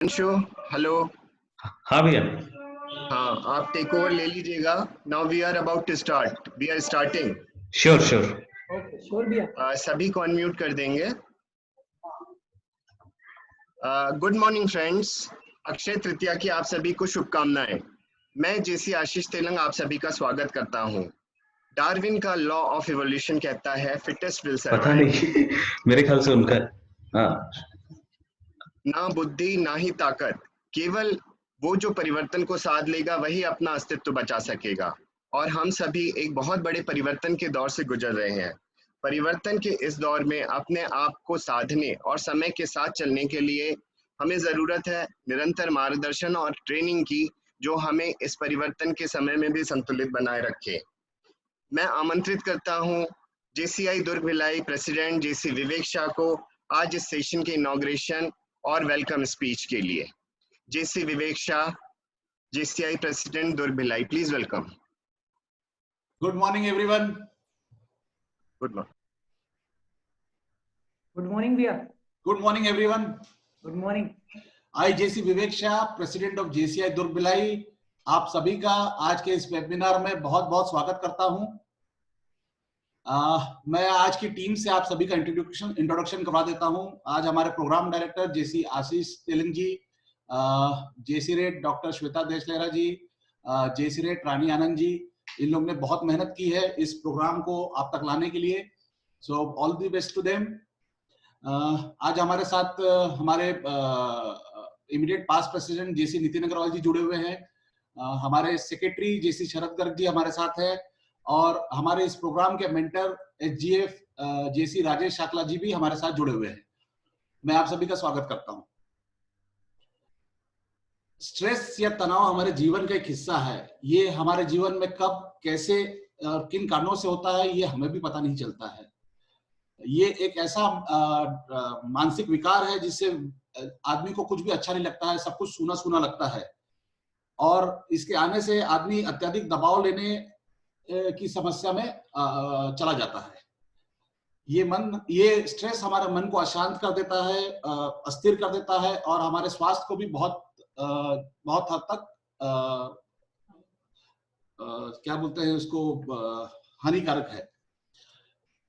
Anshu, hello. हाँ भैया। हाँ, आप टेक ओवर ले लीजिएगा। Now we are about to start, we are starting. Sure sure. Okay, sure भैया। सभी को अनम्यूट कर देंगे। Good morning friends, Akshaya Tritiya की आप सभी को शुभकामनाएं। मैं जेसी आशीष तेलंग आप सभी का स्वागत करता हूं। डार्विन का लॉ ऑफ इवोल्यूशन कहता है फिटेस्ट विल पता सर्वाइव। नहीं मेरे ख्याल से उनका हाँ ना बुद्धि ना ही ताकत, केवल वो जो परिवर्तन को साध लेगा वही अपना अस्तित्व बचा सकेगा। और हम सभी एक बहुत बड़े परिवर्तन के दौर से गुजर रहे हैं। परिवर्तन के इस दौर में अपने आप को साधने और समय के साथ चलने के लिए हमें ज़रूरत है निरंतर मार्गदर्शन और ट्रेनिंग की, जो हमें इस परिवर्तन के समय में भी संतुलित बनाए रखे। मैं आमंत्रित करता हूं जेसीआई दुर्ग भिलाई प्रेसिडेंट जेसी विवेक शाह को आज इस सेशन के इनॉग्रेशन और वेलकम स्पीच के लिए। JC Vivek Shah, JCI president Durg Bhilai, please welcome. Good morning, everyone. Good morning. Good morning भैया। Good morning, everyone. Good morning. I, JC Vivek Shah, President of JCI Durg Bhilai, आप सभी का आज के इस वेबिनार में बहुत बहुत स्वागत करता हूं। मैं आज की टीम से आप सभी का इंट्रोडक्शन करवा देता हूं। आज हमारे प्रोग्राम डायरेक्टर जेसी आशीष तेलंग जी, जेसी रेट डॉक्टर श्वेता देशलेरा जी, जेसी रेट रानी आनंद जी, इन लोग ने बहुत मेहनत की है इस प्रोग्राम को आप तक लाने के लिए। So all the best to them. आज हमारे साथ हमारे immediate past president JC Nitin Agarwal ji जुड़े हुए हैं। हमारे सेक्रेटरी जेसी शरद गर्ग जी हमारे साथ है, और हमारे इस प्रोग्राम के मेंटर एचजीएफ जेसी राजेश शाकला जी भी हमारे साथ जुड़े हुए हैं। मैं आप सभी का स्वागत करता हूं। स्ट्रेस या तनाव हमारे जीवन का एक हिस्सा है। ये हमारे जीवन में कब, कैसे, किन कारणों से होता है ये हमें भी पता नहीं चलता है। ये एक ऐसा मानसिक विकार है जिससे आदमी को कुछ भी अच्छा नहीं लगता है, सब कुछ सूना सूना लगता है, और इसके आने से आदमी अत्यधिक दबाव लेने की समस्या में चला जाता है। ये स्ट्रेस हमारे मन को अशांत कर देता है, अस्थिर कर देता है, और हमारे स्वास्थ्य को भी बहुत हद तक क्या बोलते हैं उसको, हानिकारक है।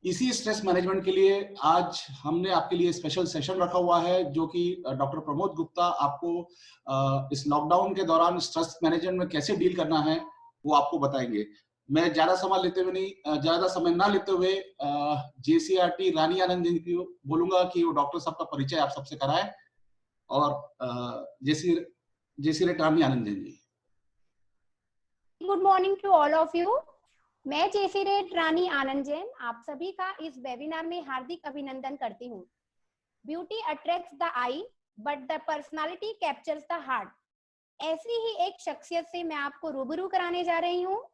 इसी स्ट्रेस मैनेजमेंट के लिए आज हमने आपके लिए स्पेशल सेशन रखा हुआ है, जो कि डॉक्टर प्रमोद गुप्ता आपको इस लॉकडाउन के दौरान स्ट्रेस मैनेजमेंट में कैसे डील करना है वो आपको बताएंगे। मैं ज्यादा समय ना लेते हुए जेसीआरटी रानी आनंद जी को बोलूंगा कि वो डॉक्टर साहब का परिचय आप सबसे कराएं, और जेसी रेट Rani Anand ji. Good morning to all of you. मैं जेसी रेट रानी आनंद जैन आप सभी का इस वेबिनार में हार्दिक अभिनंदन करती हूँ। Beauty attracts the I but the personality captures the heart. ऐसी ही एक शख्सियत से मैं आपको रूबरू कराने जा रही हूँ।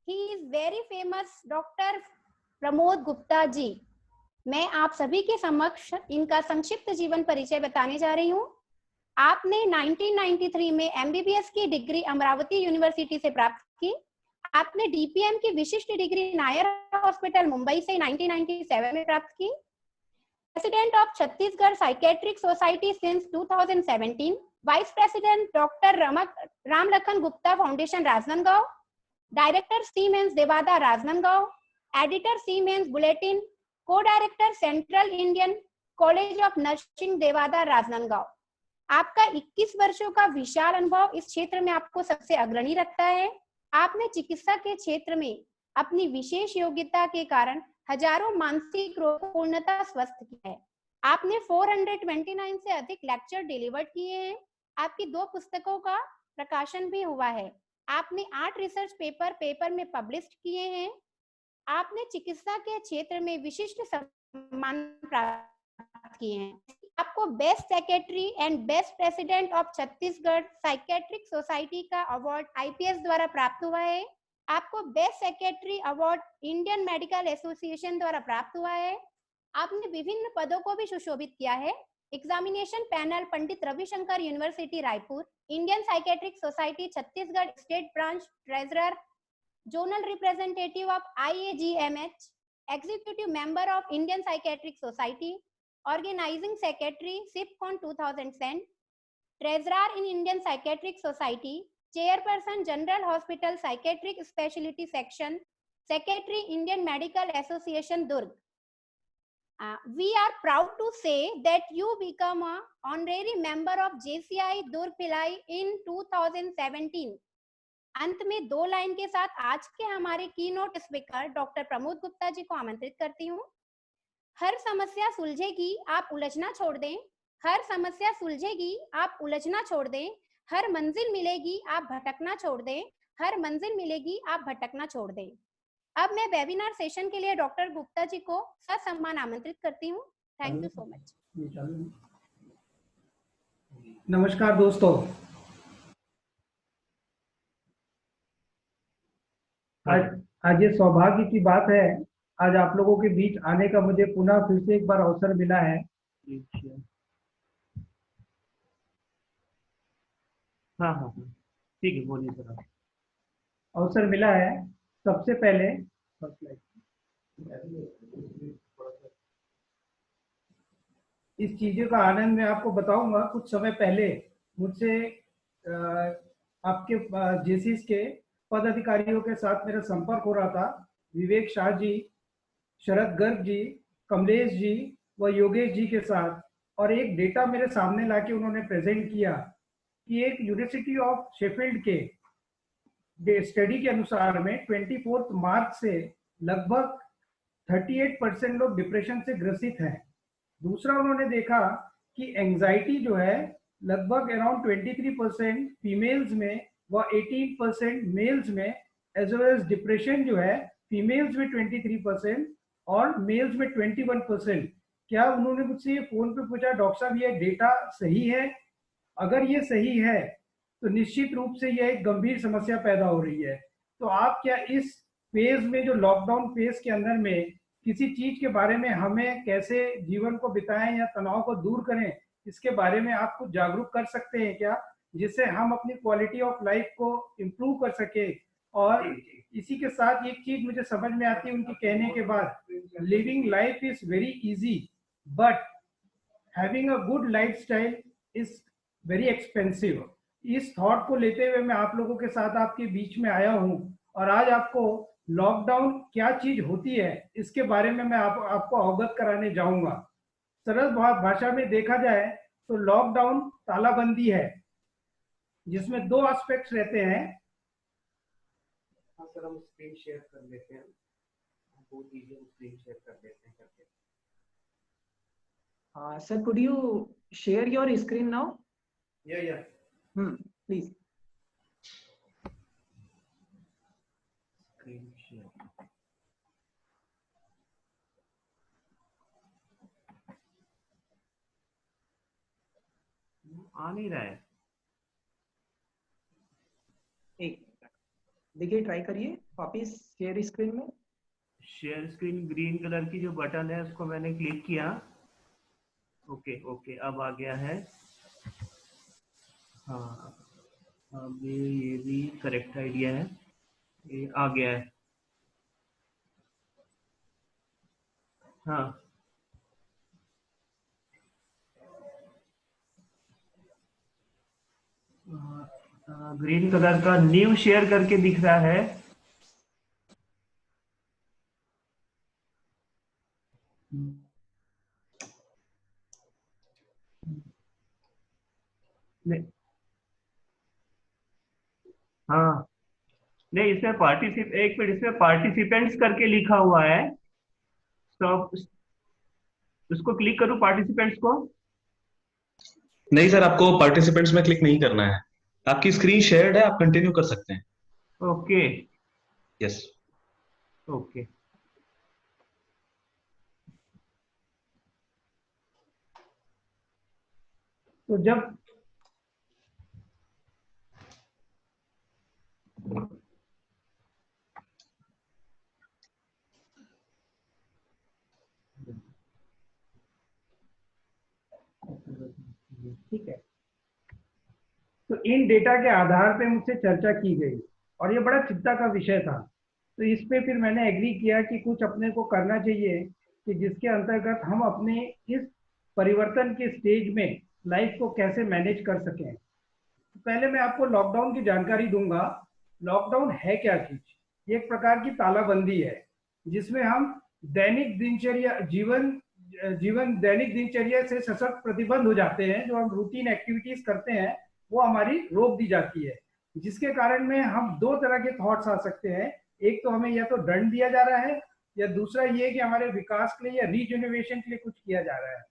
He is very famous doctor Pramod Gupta ji. मैं आप सभी के समक्ष इनका संक्षिप्त जीवन परिचय बताने जा रही हूँ। आपने 1993 में एमबीबीएस की डिग्री अमरावती यूनिवर्सिटी से प्राप्त की। आपने डीपीएम की विशिष्ट डिग्री नायर हॉस्पिटल मुंबई से 1997 में प्राप्त की। President of Chhattisgarh psychiatric society since 2017। Vice president doctor Ramlakhan Gupta foundation Rajnandgaon. Director सीमेंस देवादा राजनांदगांव। एडिटर सीमेंस bulletin. Co-director central Indian college of nursing Devada Rajnandgaon. आपका 21 वर्षों का विशाल अनुभव इस क्षेत्र में आपको सबसे अग्रणी रखता है। आपने चिकित्सा के क्षेत्र में अपनी विशेष योग्यता के कारण हजारों मानसिक रोग को पूर्णतः स्वस्थ किया है। आपने 429 से अधिक लेक्चर डिलीवर्ड किए हैं। आपकी 2 पुस्तकों का प्रकाशन भी हुआ है। आपने 8 रिसर्च पेपर में पब्लिश किए हैं। आपने चिकित्सा के क्षेत्र में विशिष्ट सम्मान प्राप्त किए हैं। आपको best secretary and best president of Chhattisgarh psychiatric society का अवार्ड आईपीएस द्वारा प्राप्त हुआ है। आपको best secretary award Indian medical association द्वारा प्राप्त हुआ है। आपने विभिन्न पदों को भी सुशोभित किया है। Examination panel Pandit Ravishankar university Raipur, Indian psychiatric society Chhattisgarh state branch treasurer, zonal representative of IAGMH, executive member of Indian psychiatric society, organising secretary सिपकॉन 2010, Treasurer in Indian Psychiatric Society, Chairperson General Hospital Psychiatric Specialty Section, Secretary Indian Medical Association Durg. We are proud to say that you become an honorary member of JCI Durg Pillai in 2017. अंत में 2 line के साथ आज के हमारे keynote speaker doctor Pramod Gupta ji को आमंत्रित करती हूँ। हर समस्या सुलझेगी, आप उलझना छोड़ दें। हर समस्या सुलझेगी, आप उलझना छोड़ दें। हर मंजिल मिलेगी, आप भटकना छोड़ दें। हर मंजिल मिलेगी, आप भटकना छोड़ दें। अब मैं वेबिनार सेशन के लिए डॉक्टर गुप्ता जी को ससम्मान आमंत्रित करती हूँ। Thank you so much. नमस्कार दोस्तों, आज ये सौभाग्य की बात है, आज आप लोगों के बीच आने का मुझे पुनः फिर से एक बार अवसर मिला है। हाँ ठीक है, बोलिए सर। अवसर मिला है। सबसे पहले इस चीजों का आनंद मैं आपको बताऊंगा। कुछ समय पहले मुझसे आपके जेसीस के पद अधिकारियों के साथ मेरा संपर्क हो रहा था। विवेक शाह जी, शरद गर्ग जी, कमलेश जी व योगेश जी के साथ, और एक डेटा मेरे सामने लाके उन्होंने प्रेजेंट किया कि एक यूनिवर्सिटी ऑफ शेफील्ड के स्टडी के अनुसार में 24 मार्च से लगभग 38% लोग डिप्रेशन से ग्रसित हैं। दूसरा उन्होंने देखा कि एंजाइटी जो है लगभग अराउंड 23% फीमेल्स में व 18% मेल्स में, एज वेल एज डिप्रेशन जो है फीमेल्स में 23% और मेल्स में 21%। क्या उन्होंने मुझसे ये फोन पे पूछा, डॉक्टर साहब ये डेटा सही है? अगर ये सही है तो निश्चित रूप से यह एक गंभीर समस्या पैदा हो रही है। तो आप क्या इस फेज में, जो लॉकडाउन फेज के अंदर में, किसी चीज के बारे में हमें कैसे जीवन को बिताएं या तनाव को दूर करें, इसके बारे में आप कुछ जागरूक कर सकते हैं क्या, जिससे हम अपनी क्वालिटी ऑफ लाइफ को इम्प्रूव कर सके? और इसी के साथ एक चीज मुझे समझ में आती है उनके कहने के बाद, living life is very easy but having a good lifestyle is very expensive. इस थॉट को लेते हुए मैं आप लोगों के साथ आपके बीच में आया हूं और आज आपको लॉकडाउन क्या चीज होती है इसके बारे में मैं आपको अवगत कराने जाऊंगा। सरल भाषा में देखा जाए तो लॉकडाउन तालाबंदी है जिसमें 2 एस्पेक्ट्स रहते हैं। हाँ सर, हम स्क्रीन शेयर कर लेते हैं, बहुत इजी, हम स्क्रीन शेयर कर लेते हैं करके। Sir, could you share your screen now? Yeah. Please. Screen share. आ नहीं रहा है। एक देखिए, ट्राई करिए वापिस शेयर स्क्रीन में। शेयर स्क्रीन, ग्रीन कलर की जो बटन है उसको मैंने क्लिक किया। ओके, अब आ गया है। हाँ, अब ये भी करेक्ट आइडिया है, ये आ गया है। हाँ, ग्रीन कलर का न्यू शेयर करके दिख रहा है। नहीं, हाँ नहीं, इसमें एक मिनट, इसमें पार्टिसिपेंट्स करके लिखा हुआ है। तो उसको क्लिक करूं, पार्टिसिपेंट्स को? नहीं सर, आपको पार्टिसिपेंट्स में क्लिक नहीं करना है। आपकी स्क्रीन शेयर्ड है, आप कंटिन्यू कर सकते हैं। Okay, yes. ओके, तो जब ठीक है, तो इन डेटा के आधार पे मुझसे चर्चा की गई और ये बड़ा चिंता का विषय था। तो इस पे फिर मैंने एग्री किया कि कुछ अपने को करना चाहिए कि जिसके अंतर्गत हम अपने इस परिवर्तन के स्टेज में लाइफ को कैसे मैनेज कर सकें। तो पहले मैं आपको लॉकडाउन की जानकारी दूंगा। लॉकडाउन है क्या चीज? ये एक प्रकार की तालाबंदी है जिसमें हम दैनिक दिनचर्या दैनिक दिनचर्या से सशक्त प्रतिबंध हो जाते हैं। जो हम रूटीन एक्टिविटीज करते हैं वो हमारी रोक दी जाती है, जिसके कारण में हम दो तरह के थॉट्स आ सकते हैं। एक तो हमें या तो दंड दिया जा रहा है, या दूसरा ये कि हमारे विकास के लिए या रीजनरेशन के लिए कुछ किया जा रहा है।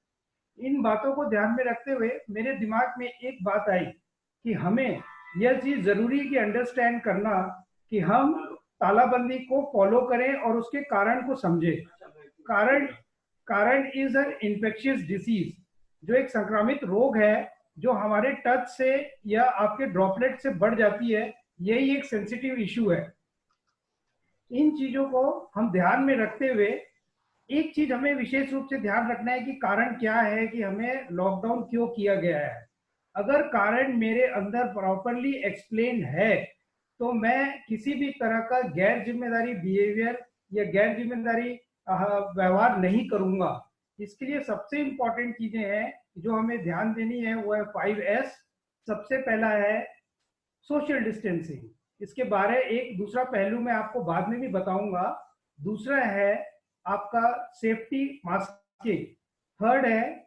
इन बातों को ध्यान में रखते हुए मेरे दिमाग में एक बात आई कि हमें यह चीज जरूरी कि अंडरस्टैंड करना कि हम तालाबंदी को फॉलो करें और उसके कारण को समझें। कारण इज एन इन्फेक्शियस डिसीज, जो एक संक्रामित रोग है जो हमारे टच से या आपके ड्रॉपलेट से बढ़ जाती है। यही एक सेंसिटिव इशू है। इन चीजों को हम ध्यान में रखते हुए एक चीज हमें विशेष रूप से ध्यान रखना है कि कारण क्या है, कि हमें लॉकडाउन क्यों किया गया है। अगर कारण मेरे अंदर प्रॉपरली एक्सप्लेन है तो मैं किसी भी तरह का गैर जिम्मेदारी बिहेवियर या गैर जिम्मेदारी व्यवहार नहीं करूंगा। इसके लिए सबसे इंपॉर्टेंट चीजें हैं जो हमें ध्यान देनी है, वो है 5S। सबसे पहला है सोशल डिस्टेंसिंग। इसके बारे एक दूसरा पहलू मैं आपको बाद में भी बताऊंगा। दूसरा है आपका सेफ्टी मास्किंग। थर्ड है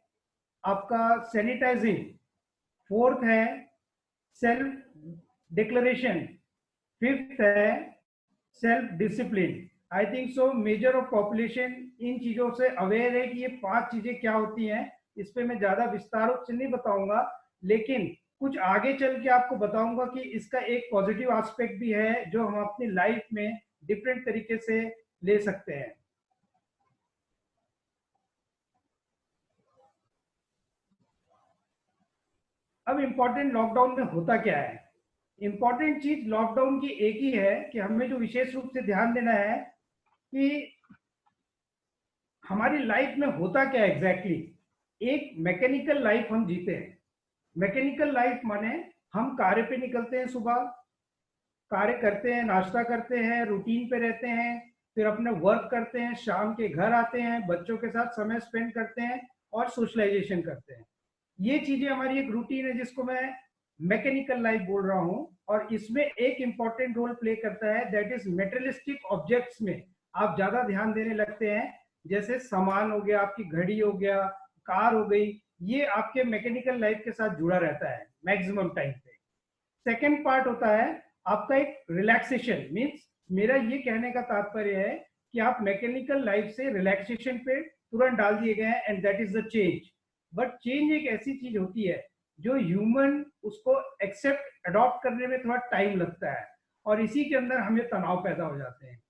आपका सैनिटाइजिंग। फोर्थ है सेल्फ डिक्लेरेशन। फिफ्थ है self discipline. I think so measure of population in चीजों से अवेयर है कि ये 5 चीजें क्या होती हैं। इस पे मैं ज्यादा विस्तार से नहीं बताऊंगा, लेकिन कुछ आगे चल के आपको बताऊंगा कि इसका एक पॉजिटिव एस्पेक्ट भी है जो हम अपनी लाइफ में डिफरेंट तरीके से ले सकते हैं। अब इंपॉर्टेंट लॉकडाउन में होता क्या है? इंपॉर्टेंट चीज लॉकडाउन की एक ही है कि हमें जो विशेष रूप से ध्यान देना है कि हमारी लाइफ में होता क्या एग्जैक्टली। एक मैकेनिकल लाइफ हम जीते हैं। मैकेनिकल लाइफ माने हम कार्य पे निकलते हैं, सुबह कार्य करते हैं, नाश्ता करते हैं, रूटीन पे रहते हैं, फिर अपने वर्क करते हैं, शाम के घर आते हैं, बच्चों के साथ समय स्पेंड करते हैं और सोशलाइजेशन करते हैं। ये चीजें हमारी एक रूटीन है जिसको मैं मैकेनिकल लाइफ बोल रहा हूँ। और इसमें एक इंपॉर्टेंट रोल प्ले करता है, दैट इज मेटेरियलिस्टिक ऑब्जेक्ट्स में आप ज्यादा ध्यान देने लगते हैं। जैसे सामान हो गया, आपकी घड़ी हो गया, कार हो गई, ये आपके मैकेनिकल लाइफ के साथ जुड़ा रहता है मैक्सिमम टाइम पे। सेकेंड पार्ट होता है आपका एक रिलैक्सेशन। मीन्स मेरा ये कहने का तात्पर्य है कि आप मैकेनिकल लाइफ से रिलैक्सेशन पे तुरंत डाल दिए गए हैं, and that is the change. But change एक ऐसी चीज होती है जो ह्यूमन उसको एक्सेप्ट अडॉप्ट करने में थोड़ा टाइम लगता है, और इसी के अंदर हमें तनाव पैदा हो जाते हैं।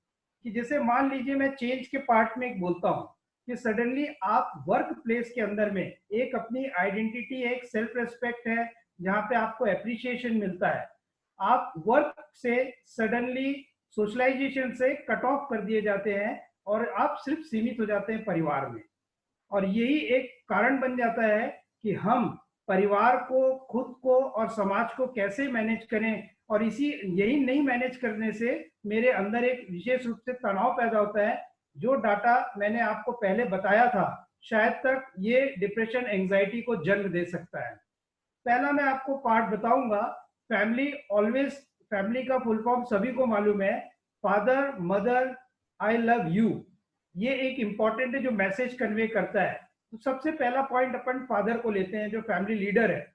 कि जैसे मान लीजिए मैं चेंज के पार्ट में एक बोलता हूँ कि सडनली आप वर्क प्लेस के अंदर में एक अपनी आइडेंटिटी है, एक सेल्फ रेस्पेक्ट है, जहाँ पे आपको एप्रिसिएशन मिलता है। आप वर्क से सडनली सोशलाइजेशन से कट ऑफ कर दिए जाते हैं और आप सिर्फ सीमित हो जाते हैं परिवार में। और यही एक कारण बन जाता है कि हम परिवार को, खुद को और समाज को कैसे मैनेज करें। और यही नहीं मैनेज करने से मेरे अंदर एक विशेष रूप से तनाव पैदा होता है। जो डाटा मैंने आपको पहले बताया था, शायद तक ये डिप्रेशन, एंजाइटी को जन्म दे सकता है। पहला मैं आपको पार्ट बताऊंगा, फैमिली ऑलवेज। फैमिली का फुल फॉर्म सभी को मालूम है, father, mother, I love you. ये एक इंपॉर्टेंट है जो मैसेज कन्वे करता है। तो सबसे पहला पॉइंट अपन फादर को लेते हैं, जो फैमिली लीडर है।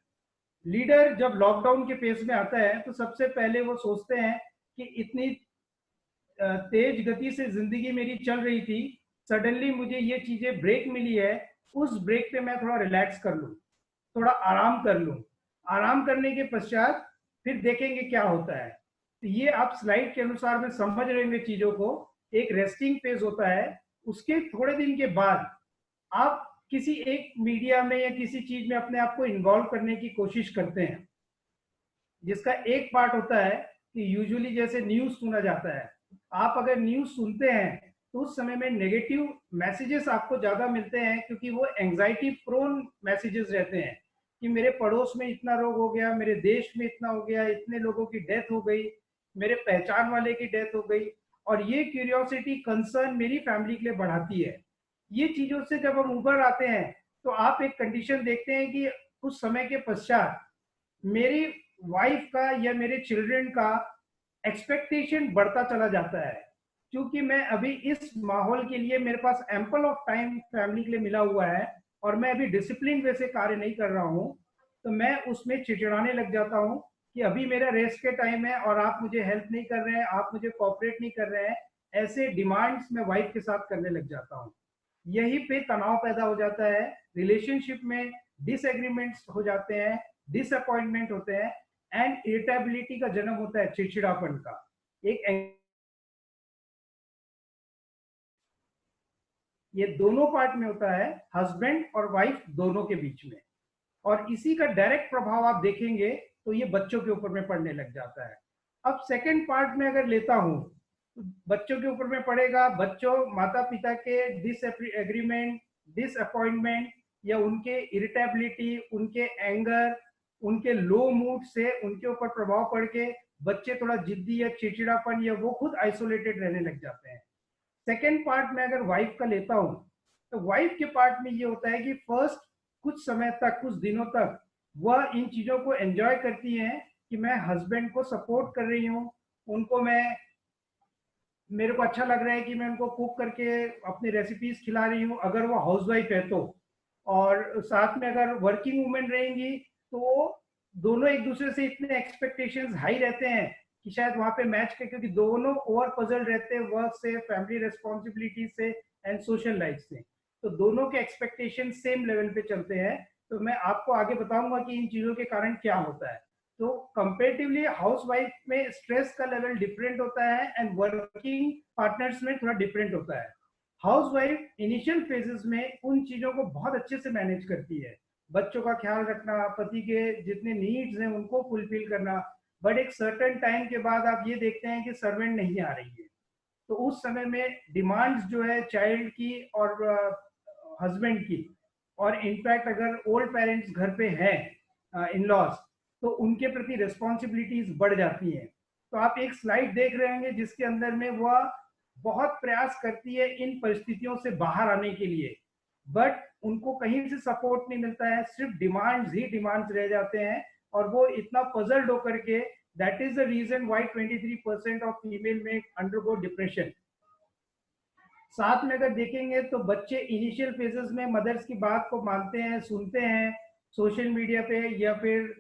लीडर जब लॉकडाउन के फेस में आता है तो सबसे पहले वो सोचते हैं कि इतनी तेज गति से जिंदगी मेरी चल रही थी, सडनली मुझे ये चीजें ब्रेक मिली है, उस ब्रेक पे मैं थोड़ा रिलैक्स कर लूं, थोड़ा आराम कर लूं। आराम करने के पश्चात फिर देखेंगे क्या होता है। तो ये आप स्लाइड के अनुसार में समझ रहेंगे चीजों को। एक रेस्टिंग फेज होता है, उसके थोड़े दिन के बाद आप किसी एक मीडिया में या किसी चीज में अपने आप को इन्वॉल्व करने की कोशिश करते हैं, जिसका एक पार्ट होता है कि यूजुअली जैसे न्यूज सुना जाता है। आप अगर न्यूज सुनते हैं तो उस समय में नेगेटिव मैसेजेस आपको ज्यादा मिलते हैं, क्योंकि वो एंजाइटी प्रोन मैसेजेस रहते हैं कि मेरे पड़ोस में इतना रोग हो गया, मेरे देश में इतना हो गया, इतने लोगों की डेथ हो गई, मेरे पहचान वाले की डेथ हो गई। और ये क्यूरियोसिटी, कंसर्न मेरी फैमिली के लिए बढ़ाती है। ये चीजों से जब हम ऊपर आते हैं तो आप एक कंडीशन देखते हैं कि कुछ समय के पश्चात मेरी वाइफ का या मेरे चिल्ड्रन का एक्सपेक्टेशन बढ़ता चला जाता है, क्योंकि मैं अभी इस माहौल के लिए मेरे पास एम्पल ऑफ टाइम फैमिली के लिए मिला हुआ है और मैं अभी डिसिप्लिन वे से कार्य नहीं कर रहा हूँ, तो मैं उसमें चिड़चिड़ाने लग जाता हूँ कि अभी मेरा रेस्ट के टाइम है और आप मुझे हेल्प नहीं कर रहे हैं, आप मुझे कोऑपरेट नहीं कर रहे हैं। ऐसे डिमांड्स मैं वाइफ के साथ करने लग जाता हूँ। यही पे तनाव पैदा हो जाता है, रिलेशनशिप में डिसएग्रीमेंट्स हो जाते हैं, डिसअपॉइंटमेंट होते हैं एंड इरिटेबिलिटी का जन्म होता है, चिड़चिड़ापन का। ये दोनों पार्ट में होता है, हस्बैंड और वाइफ दोनों के बीच में, और इसी का डायरेक्ट प्रभाव आप देखेंगे तो ये बच्चों के ऊपर में पड़ने लग जाता है। अब सेकंड पार्ट में अगर लेता हूं तो बच्चों के ऊपर में पड़ेगा, बच्चों माता पिता के डिसएग्रीमेंट, डिसअपॉइंटमेंट या उनके इरिटेबिलिटी, उनके एंगर, उनके लो मूड से उनके ऊपर प्रभाव पड़ के बच्चे थोड़ा जिद्दी या चिड़चिड़ापन या वो खुद आइसोलेटेड रहने लग जाते हैं। सेकेंड पार्ट में अगर वाइफ का लेता हूं तो वाइफ के पार्ट में ये होता है कि फर्स्ट कुछ समय तक, कुछ दिनों तक वह इन चीजों को एंजॉय करती हैं कि मैं हस्बैंड को सपोर्ट कर रही हूँ, उनको मेरे को अच्छा लग रहा है कि मैं उनको कुक करके अपनी रेसिपीज खिला रही हूँ अगर वो हाउसवाइफ है तो, और साथ में अगर वर्किंग वुमेन रहेंगी तो दोनों एक दूसरे से इतने एक्सपेक्टेशंस हाई रहते हैं कि शायद वहां पे मैच कर, क्योंकि दोनों ओवर पजल रहते हैं वर्क से, फैमिली रेस्पॉन्सिबिलिटी से एंड सोशल लाइफ से, तो दोनों के एक्सपेक्टेशन सेम लेवल पे चलते हैं। तो मैं आपको आगे बताऊंगा कि इन चीजों के कारण क्या होता है। तो कंपेरेटिवली हाउसवाइफ में स्ट्रेस का लेवल डिफरेंट होता है एंड वर्किंग पार्टनर्स में थोड़ा डिफरेंट होता है। हाउसवाइफ इनिशियल फेजेस में उन चीजों को बहुत अच्छे से मैनेज करती है, बच्चों का ख्याल रखना, पति के जितने नीड्स हैं उनको फुलफिल करना, बट एक सर्टेन टाइम के बाद आप ये देखते हैं कि सर्वेंट नहीं आ रही है, तो उस समय में डिमांड्स जो है चाइल्ड की और हस्बैंड की, और इनफैक्ट अगर ओल्ड पेरेंट्स घर पे हैं, इन लॉज, तो उनके प्रति रिस्पॉन्सिबिलिटीज बढ़ जाती हैं। तो आप एक स्लाइड देख रहे होंगे जिसके अंदर में वह बहुत प्रयास करती है इन परिस्थितियों से बाहर आने के लिए, बट उनको कहीं से सपोर्ट नहीं मिलता है, सिर्फ डिमांड्स ही डिमांड्स रह जाते हैं और वो इतना पजल्ड होकर के, that is the reason why 23% of female में अंडरगो डिप्रेशन। साथ में अगर देखेंगे तो बच्चे इनिशियल फेजेस में मदर्स की बात को मानते हैं, सुनते हैं, सोशल मीडिया पे या फिर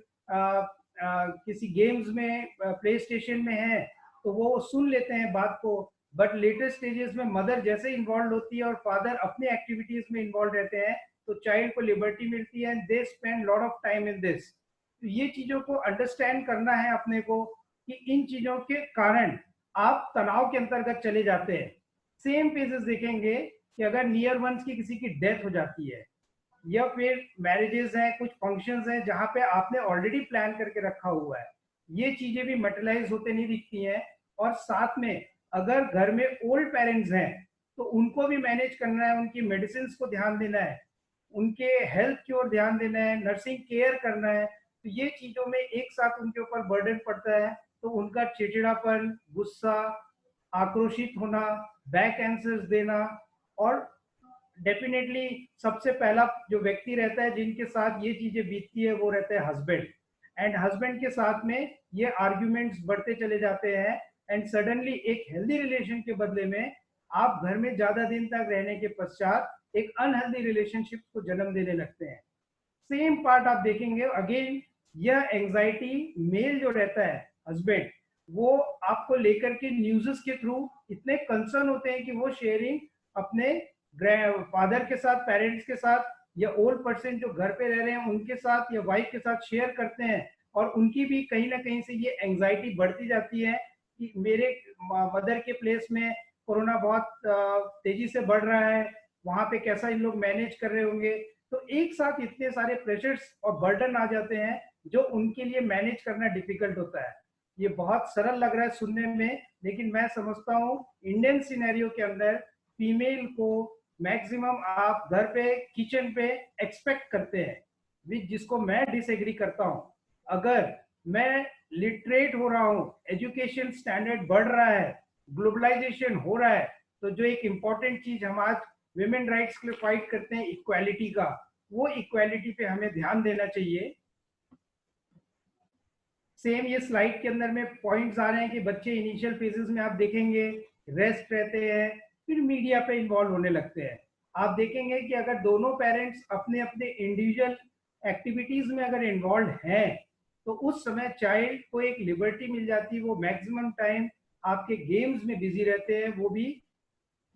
किसी गेम्स में, प्ले स्टेशन में है तो वो सुन लेते हैं बात को, बट लेटेस्ट स्टेजेस में मदर जैसे इन्वॉल्व होती है और फादर अपने एक्टिविटीज में इन्वॉल्व रहते हैं तो चाइल्ड को लिबर्टी मिलती है and they spend lot of time in this. तो ये चीजों को अंडरस्टैंड करना है अपने को कि इन चीजों के कारण आप तनाव के अंतर्गत चले जाते हैं। सेम फेजेस देखेंगे कि अगर नियर वंस की किसी की डेथ हो जाती है या फिर मैरिजेस हैं, कुछ फंक्शंस हैं जहां पे आपने ऑलरेडी प्लान करके रखा हुआ है, ये चीजें भी मटेरियलाइज होते नहीं दिखती हैं। और साथ में अगर घर में ओल्ड पेरेंट्स हैं तो उनको भी मैनेज करना है, उनकी मेडिसिन को ध्यान देना है, उनके हेल्थ की ओर ध्यान देना है, नर्सिंग केयर करना है, तो ये चीजों में एक साथ उनके ऊपर बर्डन पड़ता है। तो उनका चिड़चिड़ापन, गुस्सा, आक्रोशित होना, बैक आंसर्स देना, और डेफिनेटली सबसे पहला जो व्यक्ति रहता है जिनके साथ ये चीजें बीतती है वो रहते हैं हस्बैंड, एंड हस्बैंड के साथ में ये आर्ग्यूमेंट्स बढ़ते चले जाते हैं एंड सडनली एक हेल्दी रिलेशन के बदले में आप घर में ज्यादा दिन तक रहने के पश्चात एक अनहेल्दी रिलेशनशिप को जन्म देने लगते हैं। सेम पार्ट आप देखेंगे अगेन, यह एंजाइटी मेल जो रहता है हस्बैंड, वो आपको लेकर के न्यूज़ के थ्रू इतने कंसर्न होते हैं कि वो शेयरिंग अपने फादर के साथ, पेरेंट्स के साथ, या ओल्ड पर्सन जो घर पे रह रहे हैं उनके साथ या वाइफ के साथ शेयर करते हैं, और उनकी भी कहीं ना कहीं से ये एंजाइटी बढ़ती जाती है कि मेरे मदर के प्लेस में कोरोना बहुत तेजी से बढ़ रहा है, वहां पे कैसा इन लोग मैनेज कर रहे होंगे। तो एक साथ इतने सारे प्रेशर्स और बर्डन आ जाते हैं जो उनके लिए मैनेज करना डिफिकल्ट होता है। ये बहुत सरल लग रहा है सुनने में, लेकिन मैं समझता हूँ इंडियन सिनेरियो के अंदर फीमेल को मैक्सिमम आप घर पे, किचन पे एक्सपेक्ट करते हैं, विच जिसको मैं डिसएग्री करता हूँ। अगर मैं लिटरेट हो रहा हूँ, एजुकेशन स्टैंडर्ड बढ़ रहा है, ग्लोबलाइजेशन हो रहा है, तो जो एक इम्पॉर्टेंट चीज हम आज विमेन राइट्स के लिए फाइट करते हैं, इक्वालिटी का, वो इक्वालिटी पे हमें ध्यान देना चाहिए। सेम ये स्लाइड के अंदर में पॉइंट्स आ रहे हैं कि बच्चे इनिशियल फेजेस में आप देखेंगे रेस्ट रहते हैं, फिर मीडिया पे इन्वॉल्व होने लगते हैं। आप देखेंगे कि अगर दोनों पेरेंट्स अपने अपने इंडिविजुअल एक्टिविटीज में अगर इन्वॉल्व हैं तो उस समय चाइल्ड को एक लिबर्टी मिल जाती है, वो मैक्सिमम टाइम आपके गेम्स में बिजी रहते हैं, वो भी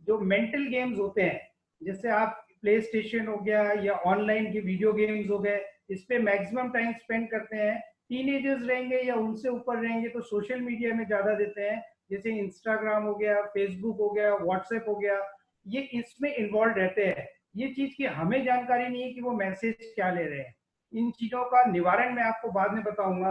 जो मेंटल गेम्स होते हैं, जैसे आप प्ले स्टेशन हो गया या ऑनलाइन के वीडियो गेम्स हो गए, इस पे मैक्सिमम टाइम स्पेंड करते हैं। टीनेजर्स रहेंगे या उनसे ऊपर रहेंगे तो सोशल मीडिया में ज्यादा देते हैं, जैसे इंस्टाग्राम हो गया, फेसबुक हो गया, व्हाट्सएप हो गया, ये इसमें इन्वॉल्व रहते हैं। ये चीज की हमें जानकारी नहीं है कि वो मैसेज क्या ले रहे हैं। इन चीजों का निवारण मैं आपको बाद में बताऊंगा।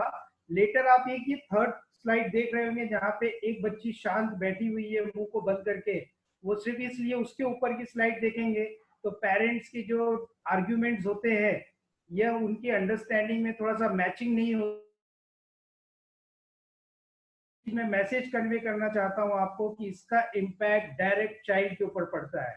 लेटर आप ये थर्ड स्लाइड देख रहे होंगे जहाँ पे एक बच्ची शांत बैठी हुई है मुंह को बंद करके, वो सिर्फ इसलिए उसके ऊपर की स्लाइड देखेंगे तो पेरेंट्स के जो आर्ग्यूमेंट्स होते हैं या उनकी अंडरस्टैंडिंग में थोड़ा सा मैचिंग नहीं हो। मैं मैसेज कन्वे करना चाहता हूं आपको कि इसका इम्पैक्ट डायरेक्ट चाइल्ड के ऊपर पड़ता है,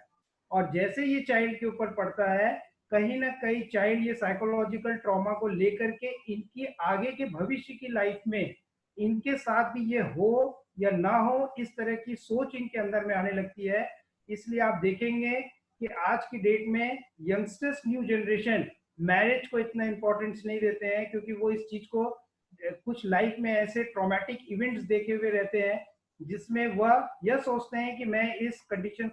और जैसे ये चाइल्ड के ऊपर पड़ता है कहीं ना कहीं चाइल्ड ये साइकोलॉजिकल ट्रॉमा को लेकर के इनकी आगे के भविष्य की लाइफ में इनके साथ भी ये हो या ना हो, इस तरह की सोच इनके अंदर में आने लगती है। इसलिए आप देखेंगे कि आज की डेट में यंगस्टर्स, न्यू जनरेशन मैरिज को इतना इंपॉर्टेंस नहीं देते हैं, क्योंकि वो इस चीज को कुछ लाइफ में ऐसे ट्रॉमेटिक इवेंट्स देखे हुए रहते हैं जिसमें वह यह सोचते हैं कि मैं इस कंडीशन।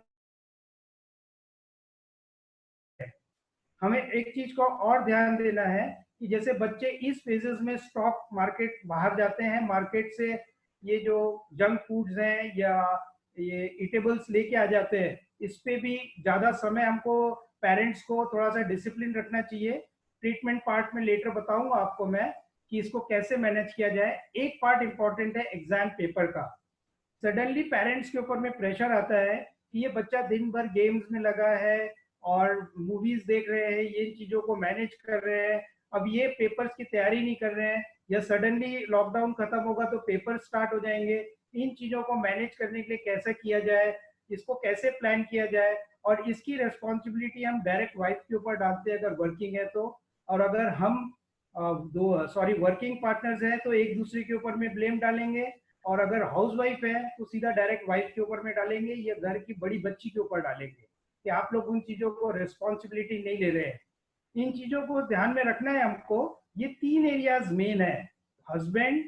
हमें एक चीज को और ध्यान देना है कि जैसे बच्चे इस फेजेस में स्टॉक मार्केट बाहर जाते हैं, मार्केट से ये जो जंक फूड्स हैं या ये ईटेबल्स लेके आ जाते हैं, इस पे भी ज्यादा समय हमको पेरेंट्स को थोड़ा सा डिसिप्लिन रखना चाहिए। ट्रीटमेंट पार्ट में लेटर बताऊंगा आपको मैं कि इसको कैसे मैनेज किया जाए। एक पार्ट इंपॉर्टेंट है एग्जाम पेपर का। सडनली पेरेंट्स के ऊपर में प्रेशर आता है कि ये बच्चा दिन भर गेम्स में लगा है और मूवीज देख रहे हैं, ये चीजों को मैनेज कर रहे हैं, अब ये पेपर्स की तैयारी नहीं कर रहे हैं, या सडनली लॉकडाउन खत्म होगा तो पेपर स्टार्ट हो जाएंगे। इन चीजों को मैनेज करने के लिए कैसे किया जाए, इसको कैसे प्लान किया जाए, और इसकी रेस्पॉन्सिबिलिटी हम डायरेक्ट वाइफ के ऊपर डालते हैं अगर वर्किंग है तो, और अगर हम वर्किंग पार्टनर्स हैं तो एक दूसरे के ऊपर में ब्लेम डालेंगे, और अगर हाउस वाइफ है तो सीधा डायरेक्ट वाइफ के ऊपर में डालेंगे या घर की बड़ी बच्ची के ऊपर डालेंगे कि आप लोग उन चीजों को रिस्पॉन्सिबिलिटी नहीं ले रहे हैं। इन चीजों को ध्यान में रखना है हमको। ये 3 एरियाज मेन है, हस्बैंड,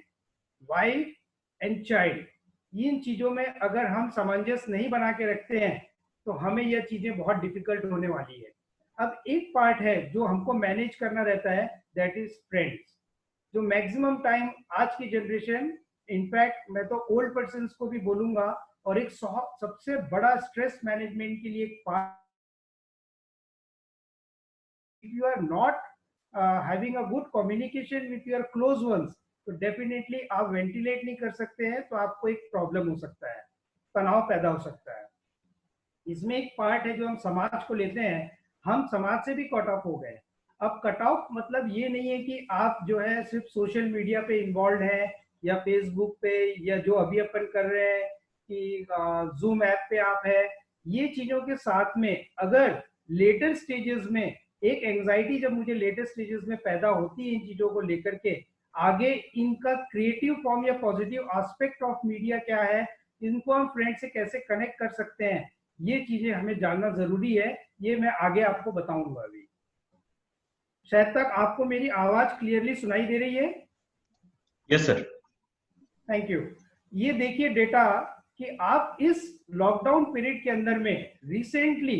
वाइफ एंड चाइल्ड। इन चीजों में अगर हम सामंजस्य नहीं बना के रखते हैं तो हमें यह चीजें बहुत डिफिकल्ट होने वाली है। अब एक पार्ट है जो हमको मैनेज करना रहता है, दैट इज फ्रेंड्स, जो मैक्सिमम टाइम आज की जनरेशन, इनफैक्ट मैं तो ओल्ड पर्सन को भी बोलूंगा, और एक सबसे बड़ा स्ट्रेस मैनेजमेंट के लिए एक part, if you are not having a good communication with your close ones तो डेफिनेटली आप वेंटिलेट नहीं कर सकते हैं, तो आपको एक प्रॉब्लम हो सकता है, तनाव पैदा हो सकता है। इसमें एक पार्ट है जो हम समाज को लेते हैं, हम समाज से भी कट ऑफ हो गए। अब कट ऑफ मतलब ये नहीं है कि आप जो है सिर्फ सोशल मीडिया पे इन्वॉल्व है या फेसबुक पे, या जो अभी अपन कर रहे हैं कि जूम ऐप पे आप है, ये चीजों के साथ में अगर लेटर स्टेजेस में एक एंजाइटी जब मुझे लेटर स्टेजेस में पैदा होती है इन चीजों को लेकर के, आगे इनका क्रिएटिव फॉर्म या पॉजिटिव एस्पेक्ट ऑफ मीडिया क्या है, इनको हम फ्रेंड से कैसे कनेक्ट कर सकते हैं, ये चीजें हमें जानना जरूरी है। ये मैं आगे आपको बताऊंगा। अभी शायद तक आपको मेरी आवाज क्लियरली सुनाई दे रही है? Yes sir. Thank you. ये देखिए डेटा कि आप इस लॉकडाउन पीरियड के अंदर में रिसेंटली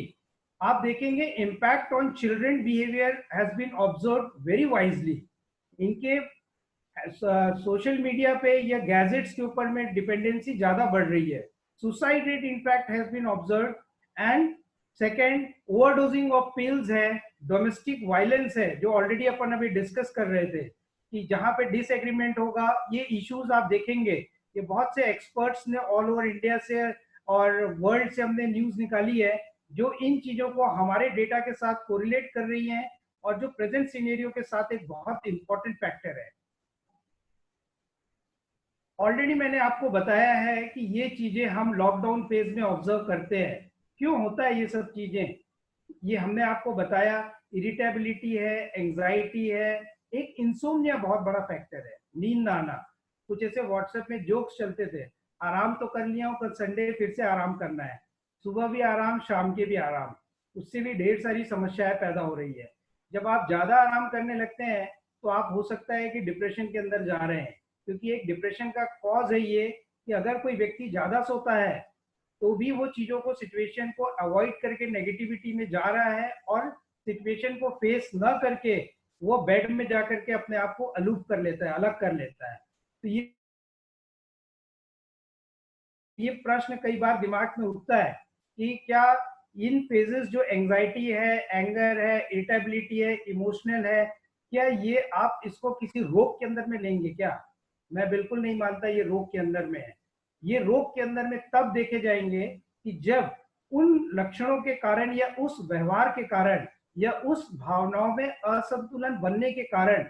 आप देखेंगे impact on children behaviour has been observe very wisely. इनके सोशल मीडिया पे या गैजेट्स के ऊपर में डिपेंडेंसी ज्यादा बढ़ रही है। Suicide rate in fact has been observe, and second overdosing of pills है, डोमेस्टिक वायलेंस है, जो ऑलरेडी अपन अभी डिस्कस कर रहे थे कि जहां पे डिसएग्रीमेंट होगा, ये इश्यूज आप देखेंगे। ये बहुत से एक्सपर्ट्स ने ऑल ओवर इंडिया से और वर्ल्ड से हमने न्यूज निकाली है जो इन चीजों को हमारे डेटा के साथ कोरिलेट कर रही हैं, और जो प्रेजेंट सिनेरियो के साथ एक बहुत इंपॉर्टेंट फैक्टर है। ऑलरेडी मैंने आपको बताया है कि ये चीजें हम लॉकडाउन फेज में ऑब्जर्व करते हैं। क्यों होता है ये सब चीजें, ये हमने आपको बताया। इरिटेबिलिटी है, एंजाइटी है, एक इंसोम्निया बहुत बड़ा फैक्टर है, नींद ना आना। कुछ ऐसे व्हाट्सएप में जोक्स चलते थे, आराम तो कर लिया हूँ, कल संडे फिर से आराम करना है, सुबह भी आराम शाम के भी आराम, उससे भी ढेर सारी समस्याएं पैदा हो रही है। जब आप ज्यादा आराम करने लगते हैं तो आप हो सकता है कि डिप्रेशन के अंदर जा रहे हैं, क्योंकि एक डिप्रेशन का कॉज है ये कि अगर कोई व्यक्ति ज्यादा सोता है तो भी वो चीजों को, सिचुएशन को अवॉइड करके नेगेटिविटी में जा रहा है, और सिचुएशन को फेस न करके वो बेड में जाकर के अपने आप को अलूप कर लेता है, अलग कर लेता है। तो ये प्रश्न कई बार दिमाग में उठता है कि क्या इन फेजेस जो एंजाइटी है, एंगर है, इरिटेबिलिटी है, इमोशनल है, क्या ये आप इसको किसी रोग के अंदर में लेंगे क्या? मैं बिल्कुल नहीं मानता ये रोग के अंदर में है। ये रोग के अंदर में तब देखे जाएंगे कि जब उन लक्षणों के कारण या उस व्यवहार के कारण या उस भावनाओं में असंतुलन बनने के कारण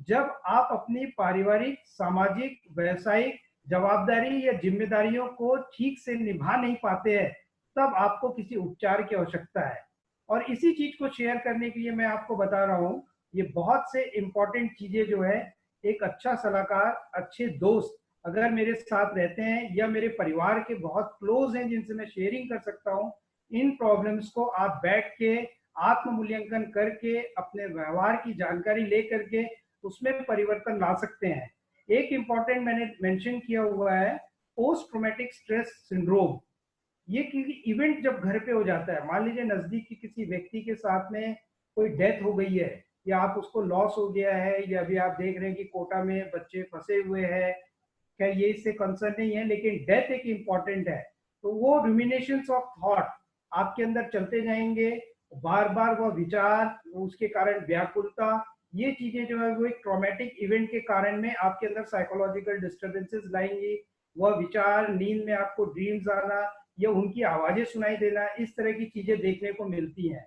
जब आप अपनी पारिवारिक, सामाजिक, व्यवसायिक जवाबदारी या जिम्मेदारियों को ठीक से निभा नहीं पाते हैं, तब आपको किसी उपचार की आवश्यकता है। और इसी चीज को शेयर करने के लिए मैं आपको बता रहा हूँ, ये बहुत से इंपॉर्टेंट चीजें जो है, एक अच्छा सलाहकार, अच्छे दोस्त अगर मेरे साथ रहते हैं या मेरे परिवार के बहुत क्लोज हैं जिनसे मैं शेयरिंग कर सकता हूँ, इन प्रॉब्लम्स को आप बैठ के आत्म मूल्यांकन करके अपने व्यवहार की जानकारी ले करके उसमें परिवर्तन ला सकते हैं। एक इंपॉर्टेंट मैंने मेंशन किया हुआ है, पोस्ट ट्रॉमेटिक स्ट्रेस सिंड्रोम। ये किसी इवेंट जब घर पे हो जाता है, मान लीजिए नजदीक की किसी व्यक्ति के साथ में कोई डेथ हो गई है या आप उसको लॉस हो गया है, या अभी आप देख रहे हैं कि कोटा में बच्चे फंसे हुए हैं, क्या ये इससे कंसर्न नहीं है, लेकिन डेथ एक इम्पॉर्टेंट है। तो वो रुमिनेशंस ऑफ थॉट आपके अंदर चलते जाएंगे, बार बार वो विचार, उसके कारण व्याकुलता, ये चीजें जो है वो एक ट्रॉमेटिक इवेंट के कारण में आपके अंदर साइकोलॉजिकल डिस्टर्बेंसेस लाएंगी। वह विचार, नींद में आपको ड्रीम्स आना या उनकी आवाजें सुनाई देना, इस तरह की चीजें देखने को मिलती हैं।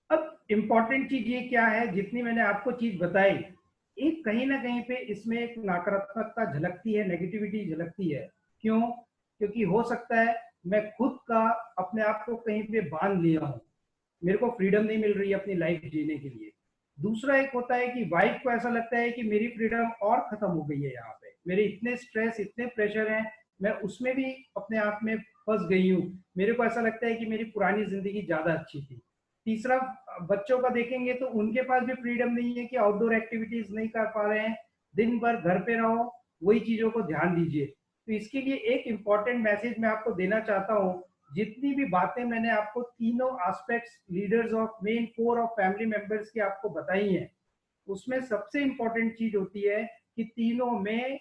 अब इम्पॉर्टेंट चीज ये क्या है, जितनी मैंने आपको चीज बताई, एक कहीं ना कहीं पे इसमें एक नकारात्मकता झलकती है, नेगेटिविटी झलकती है। क्यों? क्योंकि हो सकता है मैं खुद का अपने आप को कहीं पे बांध लिया हूँ, मेरे को फ्रीडम नहीं मिल रही है अपनी लाइफ जीने के लिए। दूसरा एक होता है कि वाइफ को ऐसा लगता है कि मेरी फ्रीडम और खत्म हो गई है, यहाँ पे मेरे इतने स्ट्रेस, इतने प्रेशर हैं, मैं उसमें भी अपने आप में फंस गई हूँ, मेरे को ऐसा लगता है कि मेरी पुरानी जिंदगी ज्यादा अच्छी थी। तीसरा, बच्चों का देखेंगे तो उनके पास भी फ्रीडम नहीं है कि आउटडोर एक्टिविटीज नहीं कर पा रहे हैं, दिन भर घर पे रहो, वही चीजों को ध्यान दीजिए। तो इसके लिए एक इम्पॉर्टेंट मैसेज मैं आपको देना चाहता हूँ, जितनी भी बातें मैंने आपको तीनों aspects, leaders of main core of family members की आपको बताई हैं, उसमें सबसे इम्पोर्टेंट चीज होती है कि तीनों में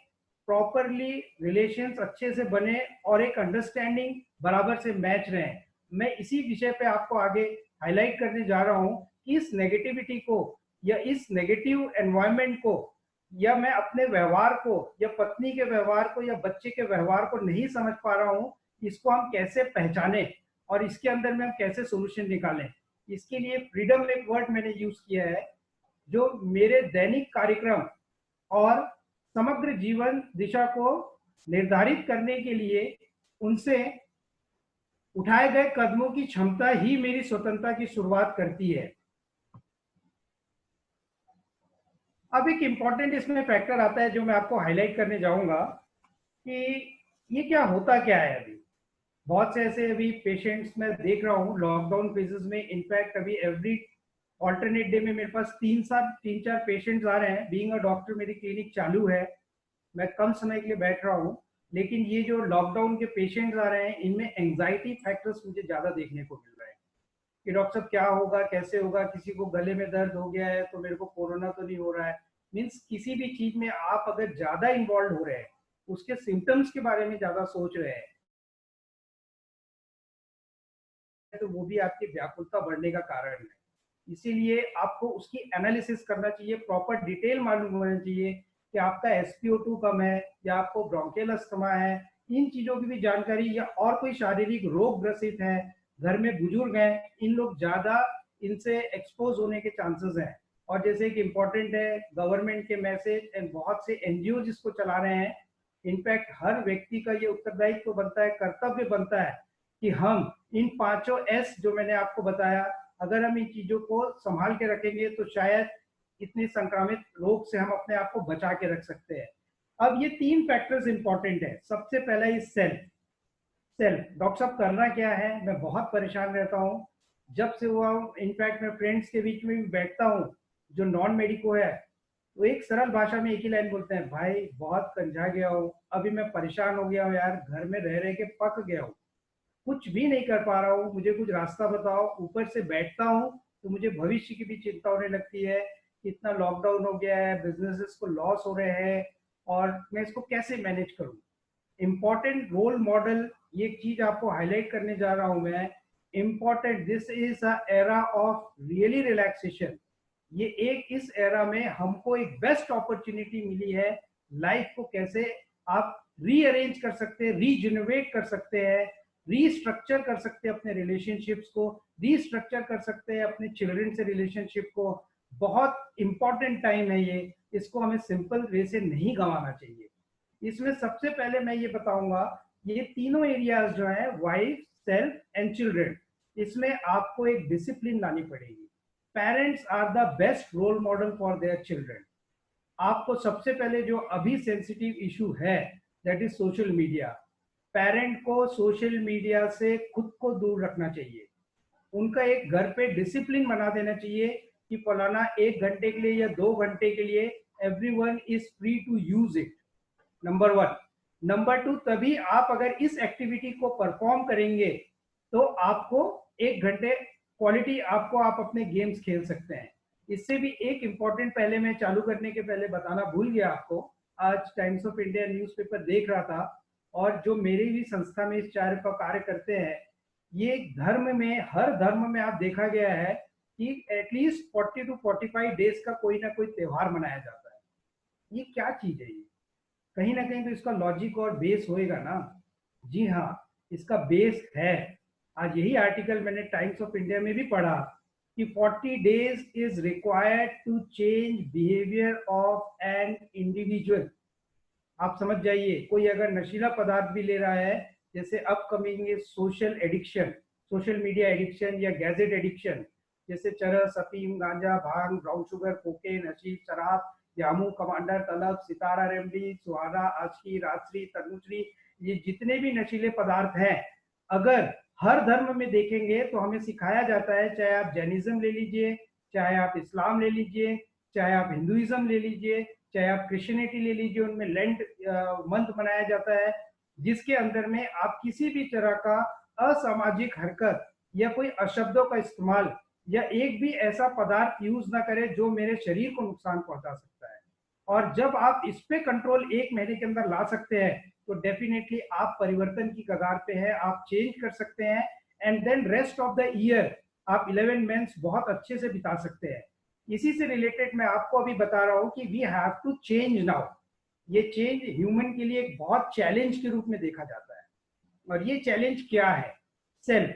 प्रॉपरली रिलेशंस अच्छे से बने और एक अंडरस्टैंडिंग बराबर से मैच रहे। मैं इसी विषय पे आपको आगे हाईलाइट करने जा रहा हूँ कि इस नेगेटिविटी को या इस नेगेटिव एनवायरनमेंट को, या मैं अपने व्यवहार को या पत्नी के व्यवहार को या बच्चे के व्यवहार को नहीं समझ पा रहा हूँ, इसको हम कैसे पहचाने और इसके अंदर में हम कैसे सोल्यूशन निकालें। इसके लिए फ्रीडम एक वर्ड मैंने यूज किया है, जो मेरे दैनिक कार्यक्रम और समग्र जीवन दिशा को निर्धारित करने के लिए उनसे उठाए गए कदमों की क्षमता ही मेरी स्वतंत्रता की शुरुआत करती है। अब एक इंपॉर्टेंट इसमें फैक्टर आता है जो मैं आपको हाईलाइट करने जाऊंगा कि ये क्या होता क्या है। अभी बहुत से ऐसे अभी पेशेंट्स मैं देख रहा हूँ लॉकडाउन फेजेस में, इनफैक्ट अभी एवरी ऑल्टरनेट डे में मेरे पास 3-4 पेशेंट्स आ रहे हैं। बीइंग अ डॉक्टर मेरी क्लिनिक चालू है, मैं कम समय के लिए बैठ रहा हूँ, लेकिन ये जो लॉकडाउन के पेशेंट्स आ रहे हैं इनमें एंजाइटी फैक्टर्स मुझे ज्यादा देखने को मिल रहे हैं कि डॉक्टर साहब क्या होगा, कैसे होगा, किसी को गले में दर्द हो गया है तो मेरे को कोरोना तो नहीं हो रहा है। मीन्स किसी भी चीज में आप अगर ज्यादा इन्वॉल्व हो रहे हैं, उसके सिम्टम्स के बारे में ज्यादा सोच रहे हैं, तो वो भी आपकी व्याकुलता बढ़ने का कारण है। इसीलिए आपको उसकी एनालिसिस करना चाहिए, प्रॉपर डिटेल मालूम होना चाहिए कि आपका SpO2 कम है या आपको ब्रोंकियल अस्थमा है, इन चीजों की भी जानकारी, या और कोई शारीरिक रोग ग्रसित है, घर में बुजुर्ग हैं, इन लोग ज्यादा इनसे एक्सपोज होने के चांसेस हैं। और जैसे कि इम्पोर्टेंट है, गवर्नमेंट के मैसेज एंड बहुत से NGO जिसको चला रहे हैं, इनफैक्ट हर व्यक्ति का ये उत्तरदायित्व बनता है, कर्तव्य बनता है कि हम इन 5 S जो मैंने आपको बताया, अगर हम इन चीजों को संभाल के रखेंगे तो शायद इतनी संक्रामित रोग से हम अपने आप को बचा के रख सकते हैं। अब ये 3 फैक्टर्स इंपॉर्टेंट है। सबसे पहला इज सेल्फ। डॉक्टर साहब करना क्या है, मैं बहुत परेशान रहता हूँ जब से हुआ हूँ। इनफैक्ट मैं फ्रेंड्स के बीच में भी बैठता हूँ जो नॉन मेडिको है, वो एक सरल भाषा में एक ही लाइन बोलते हैं, भाई बहुत कंझा गया हूँ, अभी मैं परेशान हो गया हूँ यार, घर में रह के पक गया हूँ, कुछ भी नहीं कर पा रहा हूँ, मुझे कुछ रास्ता बताओ। ऊपर से बैठता हूँ तो मुझे भविष्य की भी चिंता होने लगती है, इतना लॉकडाउन हो गया है, बिजनेसेस को लॉस हो रहे हैं और मैं इसको कैसे मैनेज करूँ। इम्पोर्टेंट रोल मॉडल, ये चीज आपको हाईलाइट करने जा रहा हूं मैं। Important, this is a era of really relaxation. ये एक इस एरा में हमको एक बेस्ट अपॉर्चुनिटी मिली है, लाइफ को कैसे आप रीअरेंज कर सकते हैं, रीजनरेट कर सकते हैं, रीस्ट्रक्चर कर सकते हैं अपने रिलेशनशिप्स को, रीस्ट्रक्चर कर सकते हैं अपने चिल्ड्रन से रिलेशनशिप को। बहुत इंपॉर्टेंट टाइम है ये, इसको हमें सिंपल वे से नहीं गंवाना चाहिए। इसमें सबसे पहले मैं ये बताऊंगा, ये तीनों एरियाज जो है, वाइफ, सेल्फ एंड चिल्ड्रन, इसमें आपको एक डिसिप्लिन लानी पड़ेगी। Parents are the best role model for their children. आपको सबसे पहले जो अभी सेंसिटिव इशू है, that is social media. Parent को सोशल मीडिया से खुद को दूर रखना चाहिए। उनका एक घर पे डिसिप्लिन बना देना चाहिए कि फलाना 1 घंटे के लिए या 2 घंटे के लिए everyone is free to use it, number 1। Number 2, तभी आप अगर इस एक्टिविटी को परफॉर्म करेंगे तो आपको 1 घंटे क्वालिटी आपको आप अपने गेम्स खेल सकते हैं। इससे भी एक इंपॉर्टेंट, पहले मैं चालू करने के पहले बताना भूल गया आपको, आज टाइम्स ऑफ इंडिया न्यूज़पेपर देख रहा था और जो मेरी भी संस्था में इस कार्य का कार्य करते हैं, ये धर्म में, हर धर्म में आप देखा गया है कि एटलीस्ट 40 to 45 डेज का कोई ना कोई त्योहार मनाया जाता है। ये क्या चीज है? ये कहीं ना कहीं तो इसका लॉजिक और बेस होएगा ना। जी हाँ, इसका बेस है। आज यही आर्टिकल मैंने टाइम्स ऑफ इंडिया में भी पढ़ा कि 40 days is required to change behaviour of an individual. आप समझ जाइए, कोई अगर नशीला पदार्थ भी ले रहा है, जैसे upcoming social addiction, social media addiction या गैजेट एडिक्शन, जैसे चरस, अफीम, गांजा, भांग, ब्राउन शुगर, कोकेन, हशीश, शराब, यामू, कमांडर, तलब, सितारा, रेमडी, सुहाना, आशकी, राजश्री, तनुश्री, ये जितने भी नशीले पदार्थ हैं, अगर हर धर्म में देखेंगे तो हमें सिखाया जाता है, चाहे आप जैनिज्म ले लीजिए, चाहे आप इस्लाम ले लीजिए, चाहे आप हिंदुइज्म ले लीजिए, चाहे आप क्रिश्चियनिटी ले लीजिए, उनमें लेंट मंथ मनाया जाता है, जिसके अंदर में आप किसी भी तरह का असामाजिक हरकत या कोई अशब्दों का इस्तेमाल या एक भी ऐसा पदार्थ यूज ना करें जो मेरे शरीर को नुकसान पहुंचा सकता है। और जब आप इस पे कंट्रोल 1 महीने के अंदर ला सकते हैं तो डेफिनेटली आप परिवर्तन की कगार पे हैं, आप चेंज कर सकते हैं। And then rest of the year आप 11 मंथ्स बहुत अच्छे से बिता सकते हैं। इसी से रिलेटेड मैं आपको अभी बता रहा हूं कि we have to change now. ये चेंज ह्यूमन के लिए एक बहुत चैलेंज के रूप में देखा जाता है। और ये चैलेंज क्या है? सेल्फ।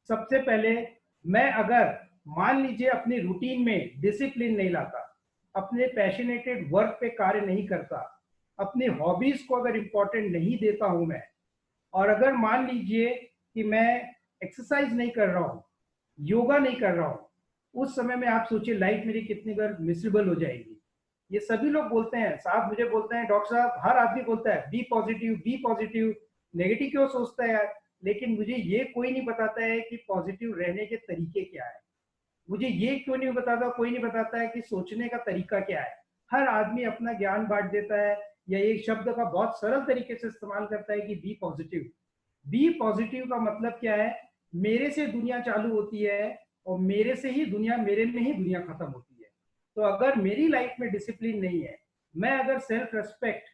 सबसे पहले मैं अगर मान लीजिए अपनी रूटीन में डिसिप्लिन नहीं लाता, अपने पैशनेटेड वर्क पे कार्य नहीं करता, अपनी हॉबीज को अगर इंपॉर्टेंट नहीं देता हूं मैं, और अगर मान लीजिए कि मैं एक्सरसाइज नहीं कर रहा हूं, योगा नहीं कर रहा हूं, उस समय में आप सोचिए लाइफ मेरी कितनी बार मिसेरेबल हो जाएगी। ये सभी लोग बोलते हैं साहब, मुझे बोलते हैं डॉक्टर साहब, हर आदमी बोलता है be positive, be positive, negative क्यों सोचता है यार, लेकिन मुझे ये कोई नहीं बताता है कि पॉजिटिव रहने के तरीके क्या है। मुझे ये क्यों नहीं बताता, कोई नहीं बताता है कि सोचने का तरीका क्या है। हर आदमी अपना ज्ञान बांट देता है या एक शब्द का बहुत सरल तरीके से इस्तेमाल करता है कि बी पॉजिटिव। बी पॉजिटिव का मतलब क्या है? मेरे से दुनिया चालू होती है और मेरे से ही दुनिया, मेरे में ही दुनिया खत्म होती है। तो अगर मेरी लाइफ में डिसिप्लिन नहीं है, मैं अगर self respect,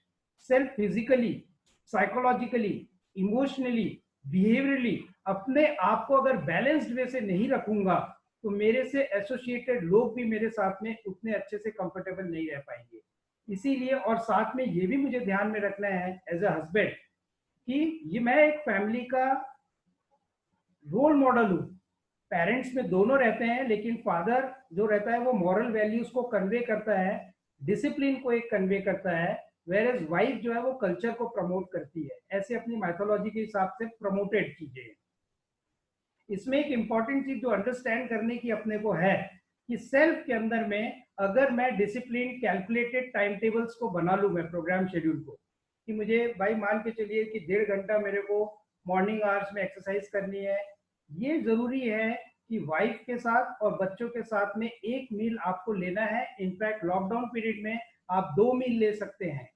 self physically, psychologically, emotionally, behaviourally अपने आप को अगर बैलेंस्ड वे से नहीं रखूंगा तो मेरे से एसोसिएटेड लोग भी मेरे साथ में उतने अच्छे से कंफर्टेबल नहीं रह पाएंगे। इसीलिए, और साथ में ये भी मुझे ध्यान में रखना है एज अ हस्बैंड कि ये मैं एक फैमिली का रोल मॉडल हूँ। पेरेंट्स में दोनों रहते हैं, लेकिन फादर जो रहता है वो मॉरल वैल्यूज को कन्वे करता है, डिसिप्लिन को एक कन्वे करता है, वेयर एज वाइफ जो है वो कल्चर को प्रमोट करती है। ऐसे अपनी माइथोलॉजी के हिसाब से प्रमोटेड चीजें। इसमें एक इंपॉर्टेंट चीज जो अंडरस्टैंड करने की अपने को है कि सेल्फ के अंदर में अगर मैं डिसिप्लिन कैलकुलेटेड टाइम टेबल्स को बना लूं, मैं प्रोग्राम शेड्यूल को, कि मुझे भाई मान के चलिए कि 1.5 घंटा मेरे को मॉर्निंग आवर्स में एक्सरसाइज करनी है, ये जरूरी है कि वाइफ के साथ और बच्चों के साथ में एक मील आपको लेना है। इनफैक्ट लॉकडाउन पीरियड में आप 2 मील ले सकते हैं।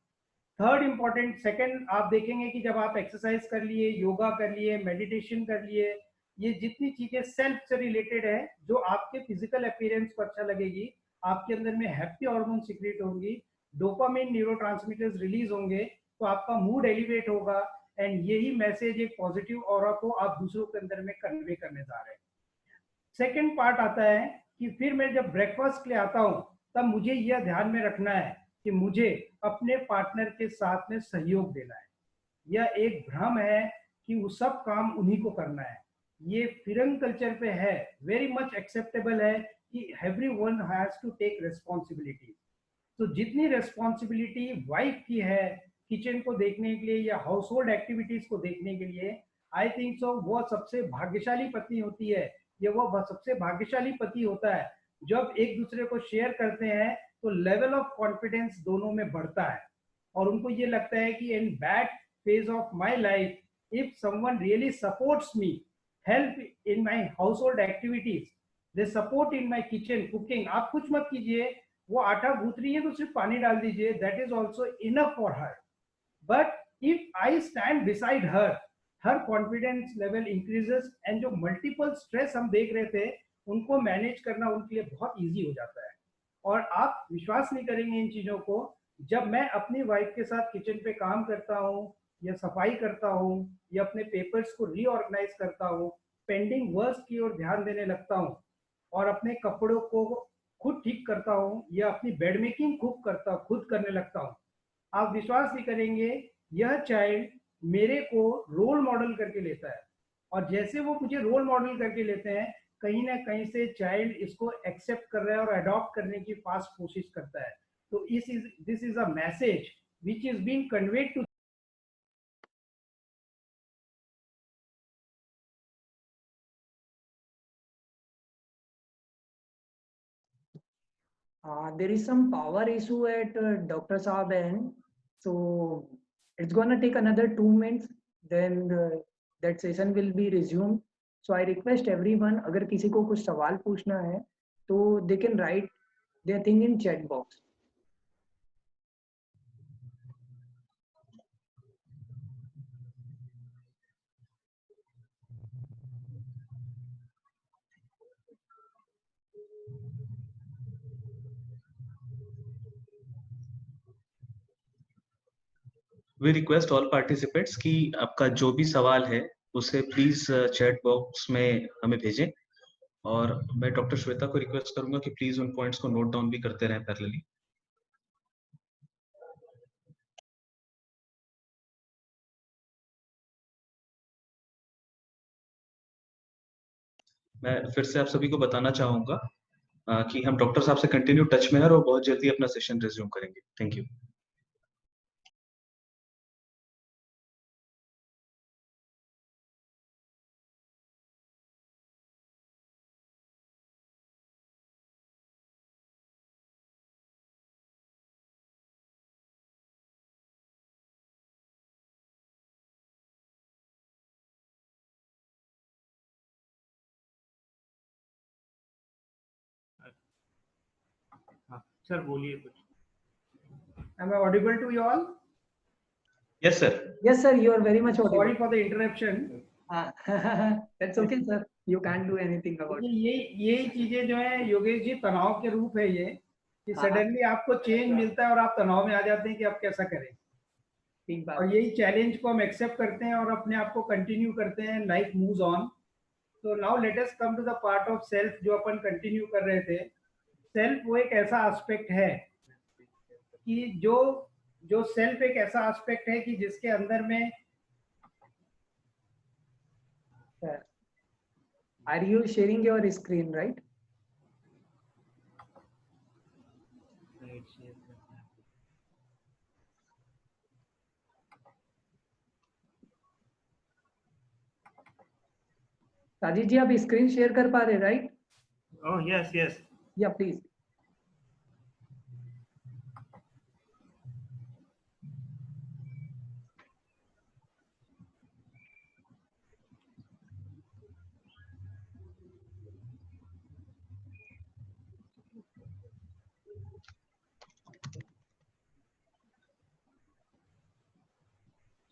थर्ड इंपॉर्टेंट, सेकंड, आप देखेंगे कि जब आप एक्सरसाइज कर लिए, योगा कर लिए, मेडिटेशन कर लिए, ये जितनी चीजें सेल्फ से रिलेटेड है जो आपके फिजिकल अपीयरेंस को अच्छा लगेगी, आपके अंदर में हैप्पी हार्मोन सीक्रेट होंगी, डोपामिन न्यूरोट्रांसमीटर्स रिलीज होंगे, तो आपका मूड एलिवेट होगा एंड यही मैसेज एक पॉजिटिव ऑरा को आप दूसरों के अंदर में कन्वे करने जा रहे हैं। सेकेंड पार्ट आता है कि फिर मैं जब ब्रेकफास्ट के लिए आता हूं तब मुझे यह ध्यान में रखना है कि मुझे अपने पार्टनर के साथ में सहयोग देना है। यह एक भ्रम है कि वो सब काम उन्हीं को करना है, ये फिरंग कल्चर पे है, वेरी मच एक्सेप्टेबल है कि everyone has to take responsibility. तो जितनी रिस्पॉन्सिबिलिटी वाइफ की है किचन को देखने के लिए या हाउस होल्ड एक्टिविटीज को देखने के लिए, आई थिंक सो वो सबसे भाग्यशाली पत्नी होती है, ये वो सबसे भाग्यशाली पति होता है। जब एक दूसरे को शेयर करते हैं तो लेवल ऑफ कॉन्फिडेंस दोनों में बढ़ता है और उनको ये लगता है कि in bad phase of my life if someone really supports me, help in my house hold activities, they support in my kitchen cooking, आप कुछ मत कीजिए, वो आटा गूंथ रही है तो सिर्फ पानी डाल दीजिए, that is also enough for her. But if I stand beside her, her confidence level increases and जो मल्टीपल स्ट्रेस हम देख रहे थे उनको मैनेज करना उनके लिए बहुत इजी हो जाता है। और आप विश्वास नहीं करेंगे इन चीजों को, जब मैं अपनी वाइफ के साथ किचन पे काम करता हूँ या सफाई करता हूँ या अपने पेपर्स को रीऑर्गेनाइज करता हूँ, पेंडिंग वर्क की ओर ध्यान देने लगता हूँ और अपने कपड़ों को खुद ठीक करता हूँ या अपनी बेड मेकिंग खुद करने लगता हूँ, आप विश्वास नहीं करेंगे, यह चाइल्ड मेरे को रोल मॉडल करके लेता है और जैसे वो मुझे रोल मॉडल करके लेते हैं कहीं ना कहीं से चाइल्ड इसको एक्सेप्ट कर रहा है और अडॉप्ट करने की फास्ट कोशिश करता है। तो this is a message which is being conveyed to there is some power issue at Dr. Saab end, so it's gonna take another 2 minutes. Then that session will be resumed. So I request everyone, अगर किसी को कुछ सवाल पूछना है, तो they can write their thing in chat box. We request all participants कि आपका जो भी सवाल है उसे प्लीज चैट बॉक्स में हमें भेजें और मैं डॉक्टर श्वेता को रिक्वेस्ट करूंगा कि प्लीज उन पॉइंट्स को नोट डाउन भी करते रहें पैरेलली। मैं फिर से आप सभी को बताना चाहूंगा कि हम डॉक्टर साहब से कंटिन्यू टच में हैं और बहुत जल्दी अपना सेशन रिज्यूम करेंगे। Thank you. सर बोलिए कुछ। Am I audible to you all? Yes sir. Yes sir, you are very much audible. Sorry for the interruption. That's okay sir, you can't do anything about it. ये चीजें जो है योगेश जी तनाव के रूप है ये कि सडनली आपको चेंज मिलता है और आप तनाव में आ जाते हैं कि आप कैसा करें, और यही चैलेंज को हम एक्सेप्ट करते हैं और अपने आप को कंटिन्यू करते हैं, लाइफ मूव्स ऑन। तो now let us come to the part of self जो अपन कंटिन्यू कर रहे थे। सेल्फ वो एक ऐसा एस्पेक्ट है कि जो सेल्फ एक ऐसा एस्पेक्ट है कि जिसके अंदर में Are you sharing your screen, right? Sajid जी आप स्क्रीन शेयर कर पा रहे हैं राइट? Oh, yes, yes. या प्लीज।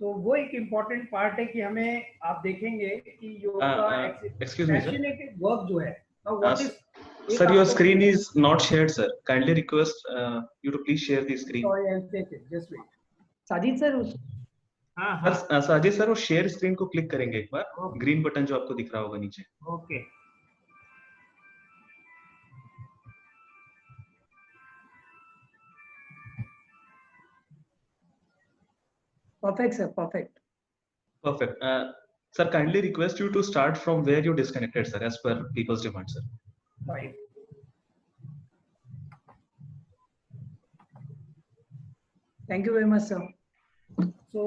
तो वो एक इम्पोर्टेंट पार्ट है कि हमें आप देखेंगे कि yoga excuse me, sir. Passionated work जो है, what is Sir, your screen is not shared, sir. Kindly request you to please share the screen. Sorry, I'll take it. Just wait. Sajid sir हाँ, Sajid sir वो शेयर स्क्रीन को click करेंगे एक बार, green button जो आपको दिख रहा होगा नीचे। okay. Perfect sir, perfect. Perfect. Sir, kindly request you to start from where you disconnected, sir, as per people's demand, sir. Fine. Thank you very much, sir. So,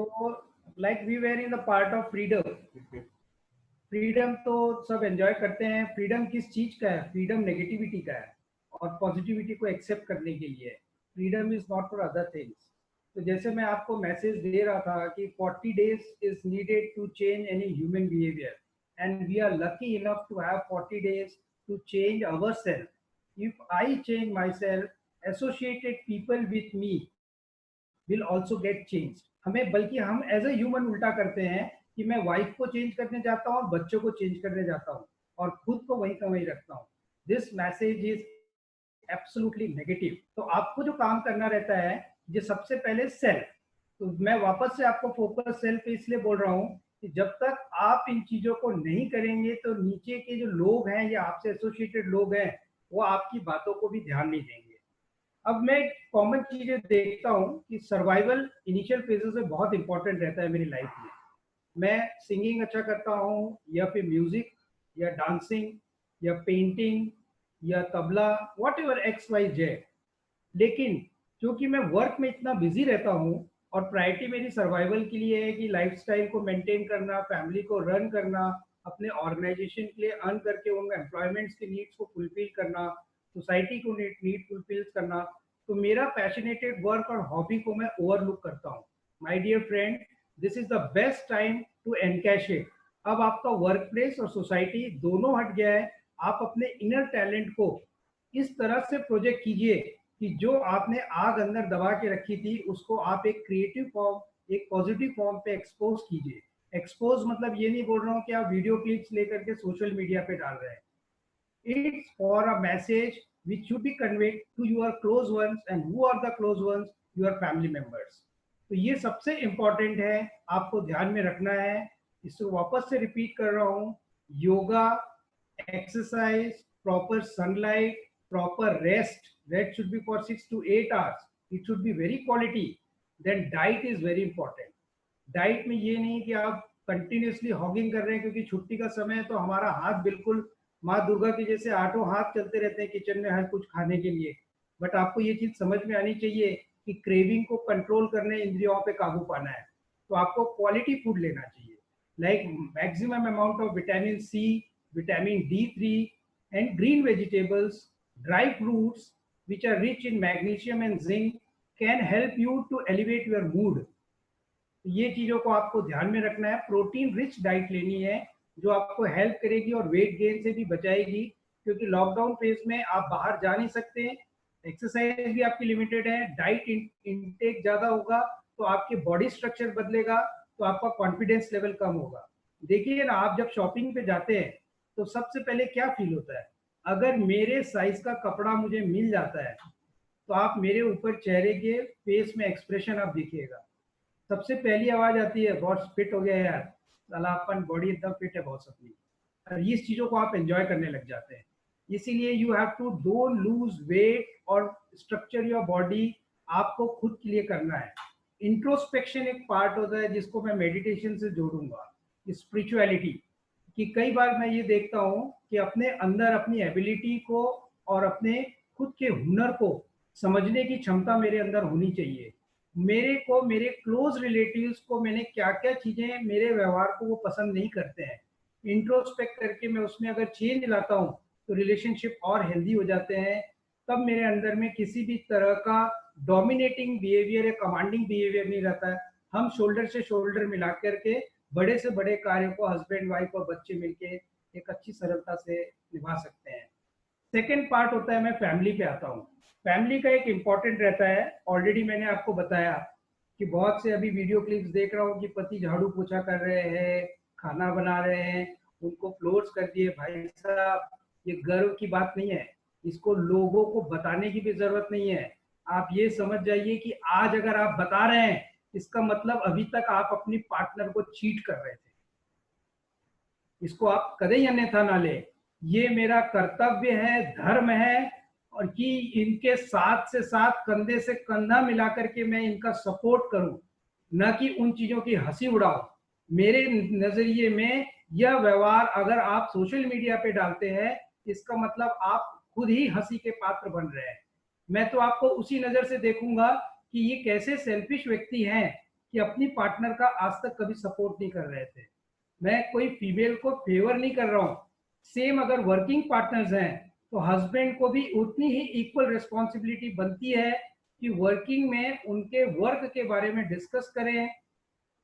like we were in the part of freedom. Freedom तो सब enjoy करते हैं। Freedom किस चीज का है? Freedom negativity का है और पॉजिटिविटी को एक्सेप्ट करने के लिए है। Freedom is not for other things. तो जैसे मैं आपको मैसेज दे रहा था कि 40 days is needed to change any human behaviour and we are lucky enough to have 40 days to change ourselves. If I change my self, associated people with me will also get change. हमें बल्कि हम as a human उल्टा करते हैं कि मैं wife को change करने जाता हूँ और बच्चों को चेंज करने जाता हूँ और खुद को वहीं का वहीं रखता हूँ। This message is absolutely negative. तो आपको जो काम करना रहता है, ये सबसे पहले सेल्फ। तो मैं वापस से आपको फोकस सेल्फ पे इसलिए बोल रहा हूँ कि जब तक आप इन चीजों को नहीं करेंगे तो नीचे के जो लोग हैं या आपसे एसोसिएटेड लोग हैं वो आपकी बातों को भी ध्यान नहीं देंगे। अब मैं कॉमन चीजें देखता हूँ कि सर्वाइवल इनिशियल फेजेस में बहुत इंपॉर्टेंट रहता है मेरी लाइफ में। मैं सिंगिंग अच्छा करता हूँ या फिर म्यूजिक या डांसिंग या पेंटिंग या tabla, whatever X Y Z. लेकिन क्योंकि मैं वर्क में इतना बिजी रहता हूँ और प्रायोरिटी मेरी सर्वाइवल के लिए है कि लाइफस्टाइल को मेंटेन करना, फैमिली को रन करना, अपने ऑर्गेनाइजेशन के लिए अर्न करके उन एम्प्लॉयमेंट्स के नीड्स को फुलफिल करना, सोसाइटी को नीड फुलफिल करना, तो मेरा पैशनेटेड वर्क और हॉबी को मैं ओवरलुक करता हूँ। My dear friend, this is the best time to encash it. अब आपका वर्क प्लेस और सोसाइटी दोनों हट गया है। आप अपने इनर टैलेंट को इस तरह से प्रोजेक्ट कीजिए कि जो आपने आग अंदर दबा के रखी थी उसको आप एक क्रिएटिव फॉर्म, एक पॉजिटिव फॉर्म पे एक्सपोज कीजिए। एक्सपोज मतलब ये नहीं बोल रहा हूँ कि आप वीडियो क्लिप्स लेकर के सोशल मीडिया पे डाल रहे हैं। It's for a message which should be conveyed to your close ones, and who are the close ones? Your family members. तो ये सबसे इम्पोर्टेंट है, आपको ध्यान में रखना है। इसको वापस से रिपीट कर रहा हूँ, yoga, exercise, proper sunlight, proper rest should be for 6 to 8 hours. It should be very quality. Then diet is very important. Diet में ये नहीं कि आप कंटिन्यूसली हॉगिंग कर रहे हैं क्योंकि छुट्टी का समय है तो हमारा हाथ बिल्कुल माँ दुर्गा के जैसे आठों हाथ चलते रहते हैं किचन में हर कुछ खाने के लिए। बट आपको ये चीज समझ में आनी चाहिए कि क्रेविंग को कंट्रोल करने, इंद्रियों पे काबू पाना है तो आपको क्वालिटी फूड लेना चाहिए, like maximum amount of vitamin C, vitamin D3 and green vegetables, dry fruits which are rich in magnesium and zinc can help you to elevate your mood. ये चीजों को आपको ध्यान में रखना है। प्रोटीन रिच डाइट लेनी है जो आपको हेल्प करेगी और वेट गेन से भी बचाएगी, क्योंकि लॉकडाउन फेज में आप बाहर जा नहीं सकते, एक्सरसाइज भी आपकी लिमिटेड है, डाइट इनटेक ज्यादा होगा तो आपके बॉडी स्ट्रक्चर बदलेगा तो आपका कॉन्फिडेंस लेवल कम होगा। देखिए ना, आप जब शॉपिंग पे जाते हैं तो सबसे पहले क्या फील होता है? अगर मेरे साइज का कपड़ा मुझे मिल जाता है तो आप मेरे ऊपर चेहरे के फेस में एक्सप्रेशन आप देखिएगा, सबसे पहली आवाज आती है बहुत फिट हो गया यार, साला अपन बॉडी एकदम फिट है बहुत अपनी। और इस चीजों को आप एंजॉय करने लग जाते हैं। इसीलिए you have to don't lose weight और स्ट्रक्चर योर बॉडी, आपको खुद के लिए करना है। इंट्रोस्पेक्शन एक पार्ट होता है जिसको मैं मेडिटेशन से जोड़ूंगा, स्पिरिचुअलिटी कि कई बार मैं ये देखता हूँ कि अपने अंदर अपनी एबिलिटी को और अपने खुद के हुनर को समझने की क्षमता मेरे अंदर होनी चाहिए। मेरे को, मेरे क्लोज रिलेटिव्स को मैंने क्या क्या चीजें मेरे व्यवहार को वो पसंद नहीं करते हैं, इंट्रोस्पेक्ट करके मैं उसमें अगर चेंज लाता हूँ तो रिलेशनशिप और हेल्दी हो जाते हैं। तब मेरे अंदर में किसी भी तरह का डोमिनेटिंग बिहेवियर या कमांडिंग बिहेवियर नहीं रहता है। हम शोल्डर से शोल्डर मिला करके बड़े से बड़े कार्य को हस्बैंड वाइफ और बच्चे मिलके एक अच्छी सरलता से निभा सकते हैं। सेकेंड पार्ट होता है, मैं फैमिली पे आता हूँ। फैमिली का एक इम्पॉर्टेंट रहता है, ऑलरेडी मैंने आपको बताया कि बहुत से अभी वीडियो क्लिप्स देख रहा हूँ कि पति झाड़ू पोछा कर रहे हैं, खाना बना रहे हैं, उनको फ्लोर्स कर दिए। भाई साहब, ये गर्व की बात नहीं है, इसको लोगों को बताने की भी जरूरत नहीं है। आप ये समझ जाइए कि आज अगर आप बता रहे हैं, इसका मतलब अभी तक आप अपनी पार्टनर को चीट कर रहे थे। इसको आप कदे अन्यथा ना ले। ये मेरा कर्तव्य है, धर्म है, और कि इनके साथ से साथ कंधे से कंधा मिलाकर के मैं इनका सपोर्ट करूं, न कि उन चीजों की हंसी उड़ाऊं। मेरे नजरिए में यह व्यवहार अगर आप सोशल मीडिया पे डालते हैं, इसका मतलब आप खुद ही हंसी के पात्र बन रहे हैं। मैं तो आपको उसी नजर से देखूंगा कि ये कैसे सेल्फिश व्यक्ति हैं कि अपनी पार्टनर का आज तक कभी सपोर्ट नहीं कर रहे थे। मैं कोई फीमेल को फेवर नहीं कर रहा हूँ। सेम अगर वर्किंग पार्टनर्स हैं तो हस्बैंड को भी उतनी ही इक्वल रिस्पॉन्सिबिलिटी बनती है कि वर्किंग में उनके वर्क के बारे में डिस्कस करें,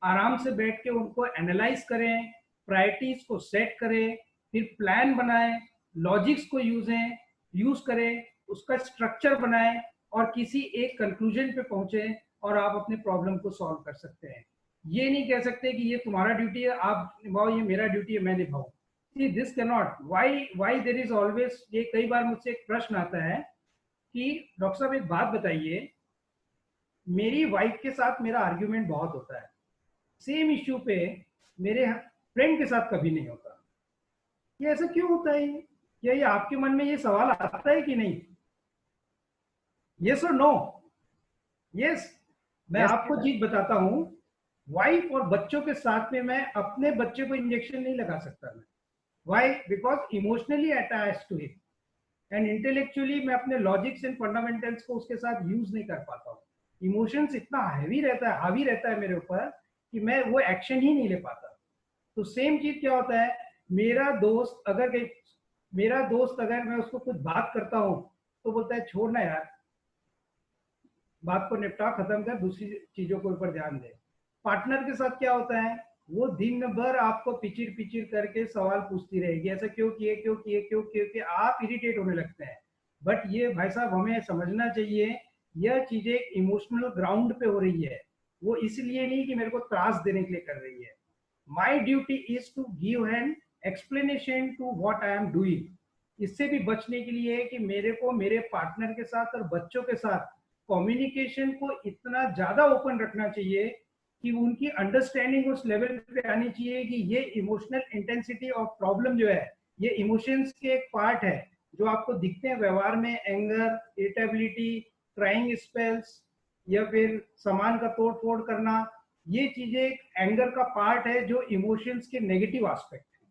आराम से बैठ के उनको एनालाइज करें, प्रायोरिटीज को सेट करें, फिर प्लान बनाएं, लॉजिक्स को यूज करें, उसका स्ट्रक्चर बनाएं और किसी एक कंक्लूजन पे पहुंचे और आप अपने प्रॉब्लम को सॉल्व कर सकते हैं। ये नहीं कह सकते कि ये तुम्हारा ड्यूटी है आप निभाओ, ये मेरा ड्यूटी है मैं निभाऊं। See, this cannot. Why there is always, ये कई बार मुझसे एक प्रश्न आता है कि डॉक्टर साहब एक बात बताइए, मेरी वाइफ के साथ मेरा आर्ग्यूमेंट बहुत होता है, सेम इश्यू पे मेरे फ्रेंड के साथ कभी नहीं होता। ये ऐसा क्यों होता है? क्या ये आपके मन में ये सवाल आता है कि नहीं? यस और नो? यस। मैं आपको चीज बताता हूं, वाइफ और बच्चों के साथ में मैं अपने बच्चे को इंजेक्शन नहीं लगा सकता। मैं Why? Because emotionally attached to it, and intellectually मैं अपने लॉजिक्स एंड फंडामेंटल्स को उसके साथ यूज नहीं कर पाता हूँ। इमोशंस इतना हावी रहता है मेरे ऊपर कि मैं वो एक्शन ही नहीं ले पाता। तो सेम चीज क्या होता है, मेरा दोस्त अगर मैं उसको कुछ बात करता हूँ तो बोलता है छोड़ना यार, बात को निपटा, खत्म कर, दूसरी चीजों के ऊपर ध्यान दे। पार्टनर के साथ क्या होता है, वो दिन भर आपको पिचिर करके सवाल पूछती रहेगी, ऐसा क्यों किए, आप इरिटेट होने लगते हैं। बट ये भाई साहब हमें समझना चाहिए, यह चीजें इमोशनल ग्राउंड पे हो रही है, वो इसलिए नहीं कि मेरे को त्रास देने के लिए कर रही है। My duty is to give an explanation to what I am doing. इससे भी बचने के लिए कि मेरे को मेरे पार्टनर के साथ और बच्चों के साथ कम्युनिकेशन को इतना ज्यादा ओपन रखना चाहिए कि उनकी अंडरस्टैंडिंग उस लेवल पे आनी चाहिए कि ये इमोशनल इंटेंसिटी ऑफ प्रॉब्लम जो है, ये इमोशंस के एक पार्ट है जो आपको दिखते हैं व्यवहार में, एंगर, इरिटेबिलिटी, क्राइंग स्पेल्स या फिर सामान का तोड़ फोड़ करना, ये चीजें एंगर का पार्ट है जो इमोशंस के नेगेटिव एस्पेक्ट है।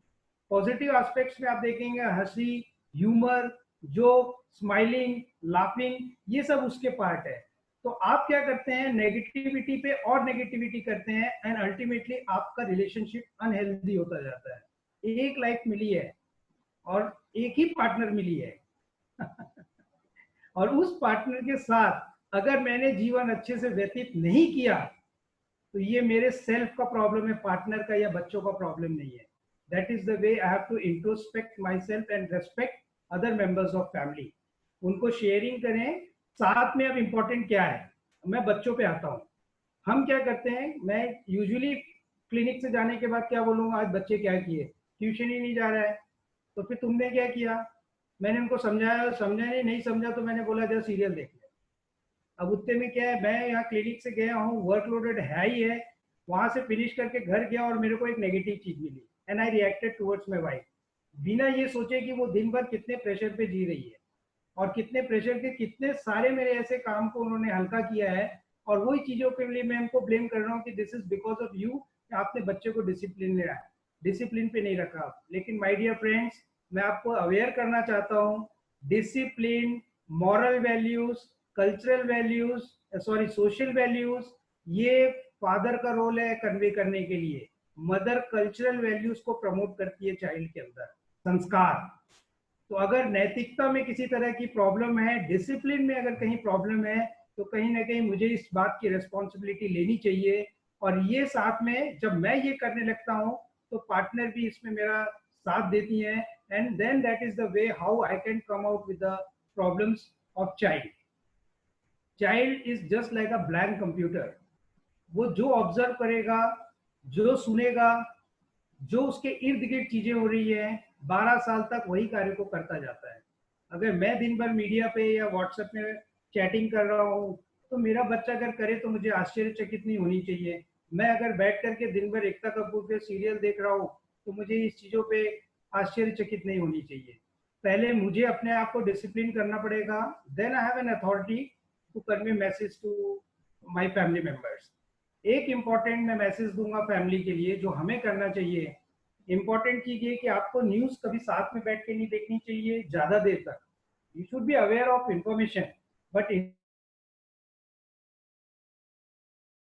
पॉजिटिव एस्पेक्ट्स में आप देखेंगे हंसी, ह्यूमर, जोक, स्माइलिंग, लाफिंग, ये सब उसके पार्ट है। तो आप क्या करते हैं, नेगेटिविटी पे और नेगेटिविटी करते हैं एंड अल्टीमेटली आपका रिलेशनशिप अनहेल्दी होता जाता है। एक लाइफ मिली है और एक ही पार्टनर मिली है और उस पार्टनर के साथ अगर मैंने जीवन अच्छे से व्यतीत नहीं किया तो ये मेरे सेल्फ का प्रॉब्लम है, पार्टनर का या बच्चों का प्रॉब्लम नहीं है। That is the way I have to introspect my self and respect other members of family. उनको शेयरिंग करें साथ में। अब इम्पोर्टेंट क्या है, मैं बच्चों पे आता हूँ। हम क्या करते हैं, मैं यूजुअली क्लिनिक से जाने के बाद क्या बोलूँगा, आज बच्चे क्या किए, ट्यूशन ही नहीं जा रहा है, तो फिर तुमने क्या किया? मैंने उनको समझाया, नहीं समझा तो मैंने बोला जरा सीरियल देख ले। अब उतने में क्या है, मैं यहाँ क्लिनिक से गया हूँ, वर्कलोडेड है ही है, वहां से फिनिश करके घर गया और मेरे को एक नेगेटिव चीज मिली and I reacted towards my wife, बिना ये सोचे कि वो दिन भर कितने प्रेशर पे जी रही है और कितने प्रेशर के कितने सारे मेरे ऐसे काम को उन्होंने हल्का किया है। और वही चीजों के लिए मैं उनको ब्लेम कर रहा हूँ कि this is because of you, आपने बच्चे को डिसिप्लिन पे नहीं रखा। लेकिन माय डियर फ्रेंड्स, मैं आपको अवेयर करना चाहता हूँ, discipline, moral values, cultural values, social values, ये फादर का रोल है कन्वे करने के लिए। मदर कल्चरल वैल्यूज को प्रमोट करती है चाइल्ड के अंदर, संस्कार। तो अगर नैतिकता में किसी तरह की प्रॉब्लम है, डिसिप्लिन में अगर कहीं प्रॉब्लम है, तो कहीं ना कहीं मुझे इस बात की रिस्पॉन्सिबिलिटी लेनी चाहिए। और ये साथ में जब मैं ये करने लगता हूँ तो पार्टनर भी इसमें मेरा साथ देती है, and then that is the way how I can come out with the problems of child. Child is just like a blank computer. वो जो ऑब्जर्व करेगा, जो सुनेगा, जो उसके इर्द गिर्द चीजें हो रही है, 12 साल तक वही कार्य को करता जाता है। अगर मैं दिन भर मीडिया पे या व्हाट्सएप में चैटिंग कर रहा हूँ, तो मेरा बच्चा अगर करे तो मुझे आश्चर्यचकित नहीं होनी चाहिए। मैं अगर बैठ करके दिन भर एकता कपूर पे सीरियल देख रहा हूँ, तो मुझे इस चीजों पे आश्चर्यचकित नहीं होनी चाहिए। पहले मुझे अपने आप को डिसिप्लिन करना पड़ेगा, then I have an authority to convey message to my family members. एक इम्पॉर्टेंट मैं मैसेज दूंगा फैमिली के लिए जो हमें करना चाहिए। इम्पॉर्टेंट चीज ये कि आपको न्यूज कभी साथ में बैठ के नहीं देखनी चाहिए ज्यादा देर तक। You should be aware of information, but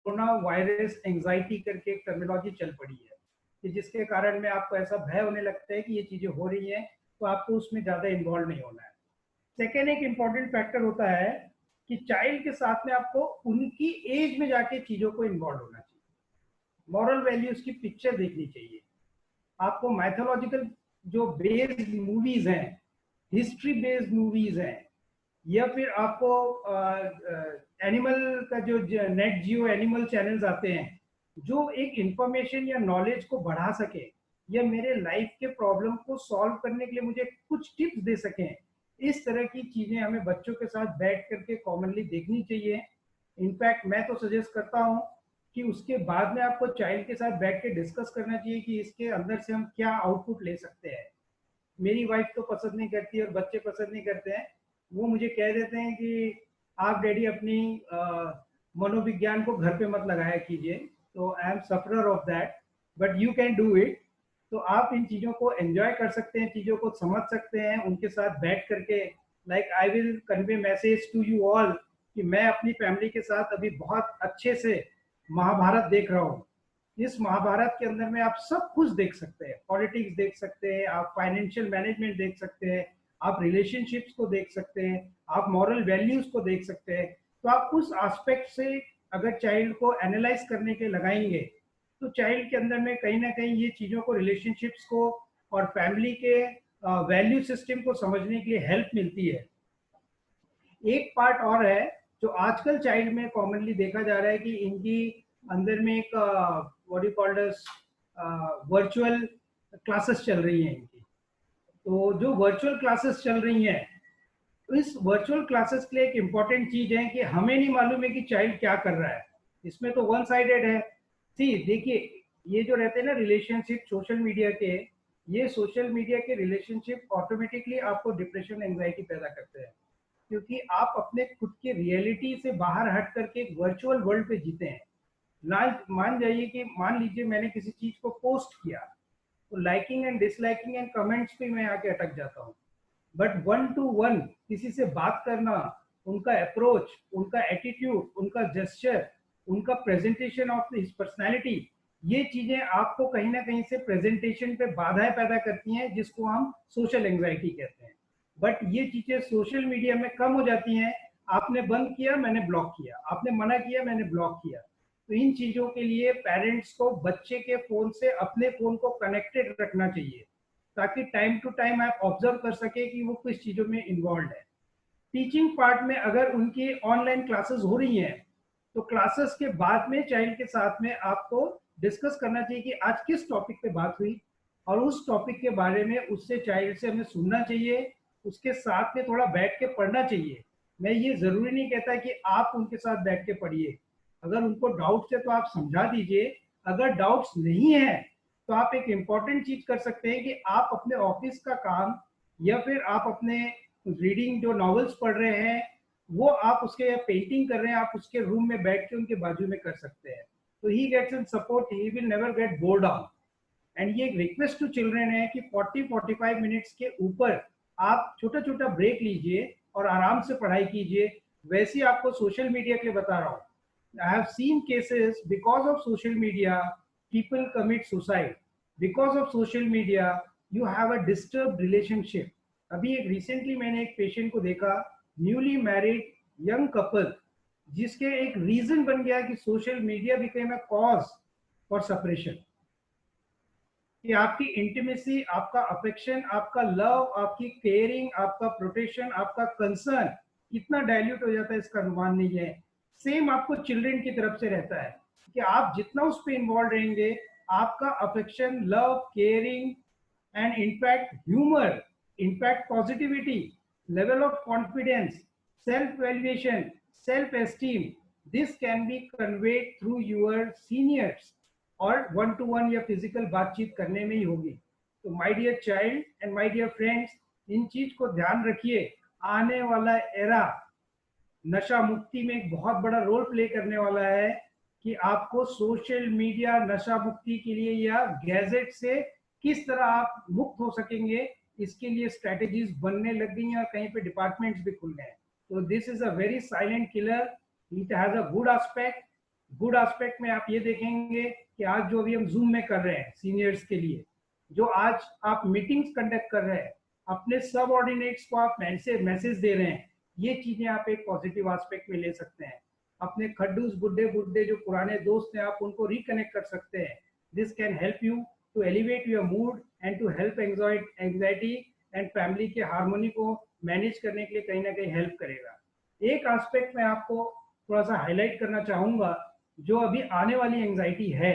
corona virus anxiety करके एक टर्मिनोलॉजी चल पड़ी है कि जिसके कारण में आपको ऐसा भय होने लगता है कि ये चीजें हो रही हैं, तो आपको उसमें ज्यादा इन्वॉल्व नहीं होना है। सेकेंड एक इम्पॉर्टेंट फैक्टर होता है कि चाइल्ड के साथ में आपको उनकी एज में जाके चीजों को इन्वॉल्व होना चाहिए। मॉरल वैल्यूज की पिक्चर देखनी चाहिए आपको। मैथोलॉजिकल जो बेस्ड मूवीज हैं, हिस्ट्री बेस्ड मूवीज हैं, या फिर आपको एनिमल का जो नेट जियो एनिमल चैनल्स आते हैं, जो एक इंफॉर्मेशन या नॉलेज को बढ़ा सके, या मेरे लाइफ के प्रॉब्लम को सॉल्व करने के लिए मुझे कुछ टिप्स दे सकें, इस तरह की चीजें हमें बच्चों के साथ बैठ करके कॉमनली देखनी चाहिए। इनफैक्ट मैं तो सजेस्ट करता हूँ कि उसके बाद में आपको चाइल्ड के साथ बैठ के डिस्कस करना चाहिए कि इसके अंदर से हम क्या आउटपुट ले सकते हैं। मेरी वाइफ तो पसंद नहीं करती और बच्चे पसंद नहीं करते हैं। वो मुझे कह देते हैं कि आप डैडी अपनी मनोविज्ञान को घर पे मत लगाया कीजिए। तो I am sufferer of that, but you can do it. तो आप इन चीज़ों को एंजॉय कर सकते हैं, चीज़ों को समझ सकते हैं उनके साथ बैठ करके। Like I will convey message to you all कि मैं अपनी फैमिली के साथ अभी बहुत अच्छे से महाभारत देख रहा हूँ। इस महाभारत के अंदर में आप सब कुछ देख सकते हैं, पॉलिटिक्स देख सकते हैं, आप फाइनेंशियल मैनेजमेंट देख सकते हैं, आप रिलेशनशिप्स को देख सकते हैं, आप मॉरल वैल्यूज को देख सकते हैं। तो आप उस एस्पेक्ट से अगर चाइल्ड को एनालाइज करने के लगाएंगे, तो चाइल्ड के अंदर में कहीं ना कहीं ये चीज़ों को, रिलेशनशिप्स को और फैमिली के वैल्यू सिस्टम को समझने के लिए हेल्प मिलती है। एक पार्ट और है जो आजकल चाइल्ड में कॉमनली देखा जा रहा है कि इनकी अंदर में एक what you called as virtual classes चल रही हैं इनकी। तो जो वर्चुअल क्लासेस चल रही हैं, तो इस वर्चुअल क्लासेस के लिए एक इम्पॉर्टेंट चीज है कि हमें नहीं मालूम है कि चाइल्ड क्या कर रहा है। इसमें तो वन साइडेड है। सी देखिए, ये जो रहते हैं ना रिलेशनशिप सोशल मीडिया के, ये सोशल मीडिया के रिलेशनशिप ऑटोमेटिकली आपको डिप्रेशन, एंजाइटी पैदा करते हैं, क्योंकि आप अपने खुद के रियलिटी से बाहर हट करके एक वर्चुअल वर्ल्ड पे जीते हैं। मान जाइए कि मान लीजिए मैंने किसी चीज को पोस्ट किया, तो liking and disliking and comments पे मैं आके अटक जाता हूँ। बट 1 to 1 किसी से बात करना, उनका अप्रोच, उनका एटीट्यूड, उनका जेस्चर, उनका प्रेजेंटेशन ऑफ हिज पर्सनैलिटी, ये चीजें आपको कहीं ना कहीं से प्रेजेंटेशन पे बाधाएं पैदा करती हैं, जिसको हम सोशल एंजाइटी कहते हैं। बट ये चीजें सोशल मीडिया में कम हो जाती हैं। आपने बंद किया, मैंने ब्लॉक किया, आपने मना किया, मैंने ब्लॉक किया। तो इन चीजों के लिए पेरेंट्स को बच्चे के फोन से अपने फोन को कनेक्टेड रखना चाहिए, ताकि टाइम टू टाइम आप ऑब्जर्व कर सके कि वो किस चीजों में इन्वॉल्व है। टीचिंग पार्ट में अगर उनकी ऑनलाइन क्लासेस हो रही हैं, तो क्लासेस के बाद में चाइल्ड के साथ में आपको डिस्कस करना चाहिए कि आज किस टॉपिक पे बात हुई, और उस टॉपिक के बारे में उससे चाइल्ड से हमें सुनना चाहिए, उसके साथ में थोड़ा बैठ के पढ़ना चाहिए। मैं ये जरूरी नहीं कहता कि आप उनके साथ बैठ के पढ़िए। अगर उनको डाउट्स है तो आप समझा दीजिए। अगर डाउट्स नहीं है तो आप एक इम्पॉर्टेंट चीज कर सकते हैं कि आप अपने ऑफिस का काम, या फिर आप अपने रीडिंग जो नॉवेल्स पढ़ रहे हैं, वो आप उसके, पेंटिंग कर रहे हैं, आप उसके रूम में बैठ के उनके बाजू में कर सकते हैं। तो he gets in support, he will never get bored down. And ये एक रिक्वेस्ट टू चिल्ड्रेन है कि 40-45 मिनट्स के ऊपर आप छोटा छोटा ब्रेक लीजिए और आराम से पढ़ाई कीजिए। वैसे आपको सोशल मीडिया के बता रहा हूँ, I have seen cases because of social media, people commit suicide because of social media. You have a disturbed relationship. अभी एक रिसेंटली मैंने एक पेशेंट को देखा, न्यूली मैरिड यंग कपल, जिसके एक रीजन बन गया कि social media became a cause for separation. कि आपकी इंटीमेसी, आपका अफेक्शन, आपका लव, आपकी केयरिंग, आपका प्रोटेक्शन, आपका कंसर्न कितना डाइल्यूट हो जाता है इसका अनुमान नहीं है। सेम आपको चिल्ड्रन की तरफ से रहता है कि आप जितना उस पर इन्वॉल्व रहेंगे, आपका affection, love, caring and in fact humour, in fact positivity, level of confidence, self valuation, self esteem, this can be conveyed through your seniors और 1-to-1 या फिजिकल बातचीत करने में ही होगी। तो my dear child and my dear friends, इन चीज को ध्यान रखिए। आने वाला एरा नशा मुक्ति में एक बहुत बड़ा रोल प्ले करने वाला है कि आपको सोशल मीडिया नशा मुक्ति के लिए या गैजेट से किस तरह आप मुक्त हो सकेंगे, इसके लिए स्ट्रेटेजीज बनने लग गई हैं और कहीं पे डिपार्टमेंट्स भी खुल गए। तो this is a very silent killer, it has a good aspect. Good aspect में आप ये देखेंगे कि आज जो अभी हम जूम में कर रहे हैं सीनियर्स के लिए, जो आज आप मीटिंग्स कंडक्ट कर रहे हैं, अपने सब ऑर्डिनेट्स को आप मैसेज दे रहे हैं, ये चीजें आप एक पॉजिटिव एस्पेक्ट में ले सकते हैं। अपने खड्डूस बुड्ढे जो पुराने दोस्त हैं, आप उनको रिकनेक्ट कर सकते हैं। This can help you to elevate your mood and to help anxiety and family के हार्मोनी को मैनेज करने के लिए कहीं ना कहीं हेल्प करेगा। एक एस्पेक्ट मैं आपको थोड़ा सा हाईलाइट करना चाहूंगा, जो अभी आने वाली एंग्जाइटी है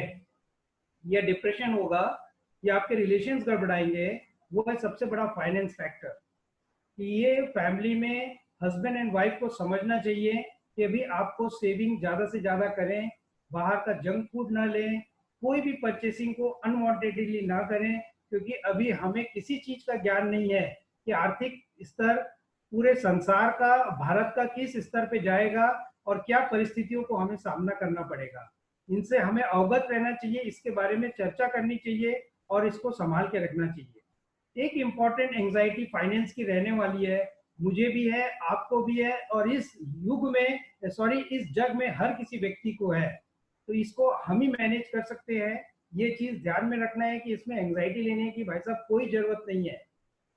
या डिप्रेशन होगा या आपके रिलेशंस गड़बड़ाएंगे, वो है सबसे बड़ा फाइनेंस फैक्टर। कि ये फैमिली में हस्बैंड एंड वाइफ को समझना चाहिए कि अभी आपको सेविंग ज़्यादा से ज़्यादा करें, बाहर का जंक फूड ना लें, कोई भी परचेसिंग को अनवांटेडली ना करें, क्योंकि अभी हमें किसी चीज़ का ज्ञान नहीं है कि आर्थिक स्तर पूरे संसार का, भारत का किस स्तर पे जाएगा और क्या परिस्थितियों को हमें सामना करना पड़ेगा। इनसे हमें अवगत रहना चाहिए, इसके बारे में चर्चा करनी चाहिए और इसको संभाल के रखना चाहिए। एक इम्पॉर्टेंट एंजाइटी फाइनेंस की रहने वाली है, मुझे भी है, आपको भी है, और इस युग में इस जग में हर किसी व्यक्ति को है। तो इसको हम ही मैनेज कर सकते हैं। ये चीज ध्यान में रखना है कि इसमें एंजाइटी लेने की भाई साहब कोई जरूरत नहीं है।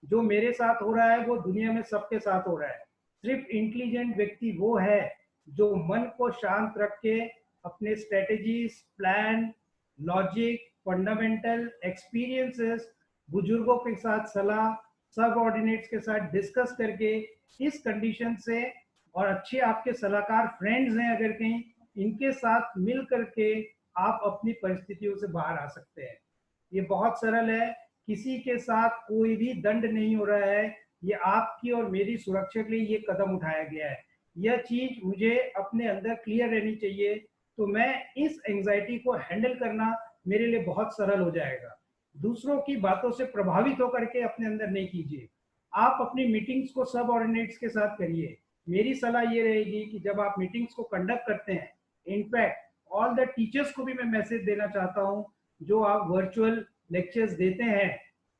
जो मेरे साथ हो रहा है वो दुनिया में सबके साथ हो रहा है। सिर्फ इंटेलिजेंट व्यक्ति वो है जो मन को शांत रख के अपने strategies, plan, logic, fundamental experiences, बुजुर्गों के साथ सलाह, सब ऑर्डिनेट्स के साथ डिस्कस करके इस कंडीशन से, और अच्छे आपके सलाहकार फ्रेंड्स हैं अगर कहीं, इनके साथ मिल करके आप अपनी परिस्थितियों से बाहर आ सकते हैं। ये बहुत सरल है, किसी के साथ कोई भी दंड नहीं हो रहा है, ये आपकी और मेरी सुरक्षा के लिए ये कदम उठाया गया है। यह चीज मुझे अपने अंदर क्लियर रहनी चाहिए, तो मैं इस एंजाइटी को हैंडल करना मेरे लिए बहुत सरल हो जाएगा। दूसरों की बातों से प्रभावित होकर के अपने अंदर नहीं कीजिए। आप अपनी मीटिंग्स को सब ऑर्डिनेट्स के साथ करिए। मेरी सलाह ये रहेगी कि जब आप मीटिंग्स को कंडक्ट करते हैं, इनफैक्ट ऑल द टीचर्स को भी मैं मैसेज देना चाहता हूँ, जो आप वर्चुअल लेक्चर्स देते हैं,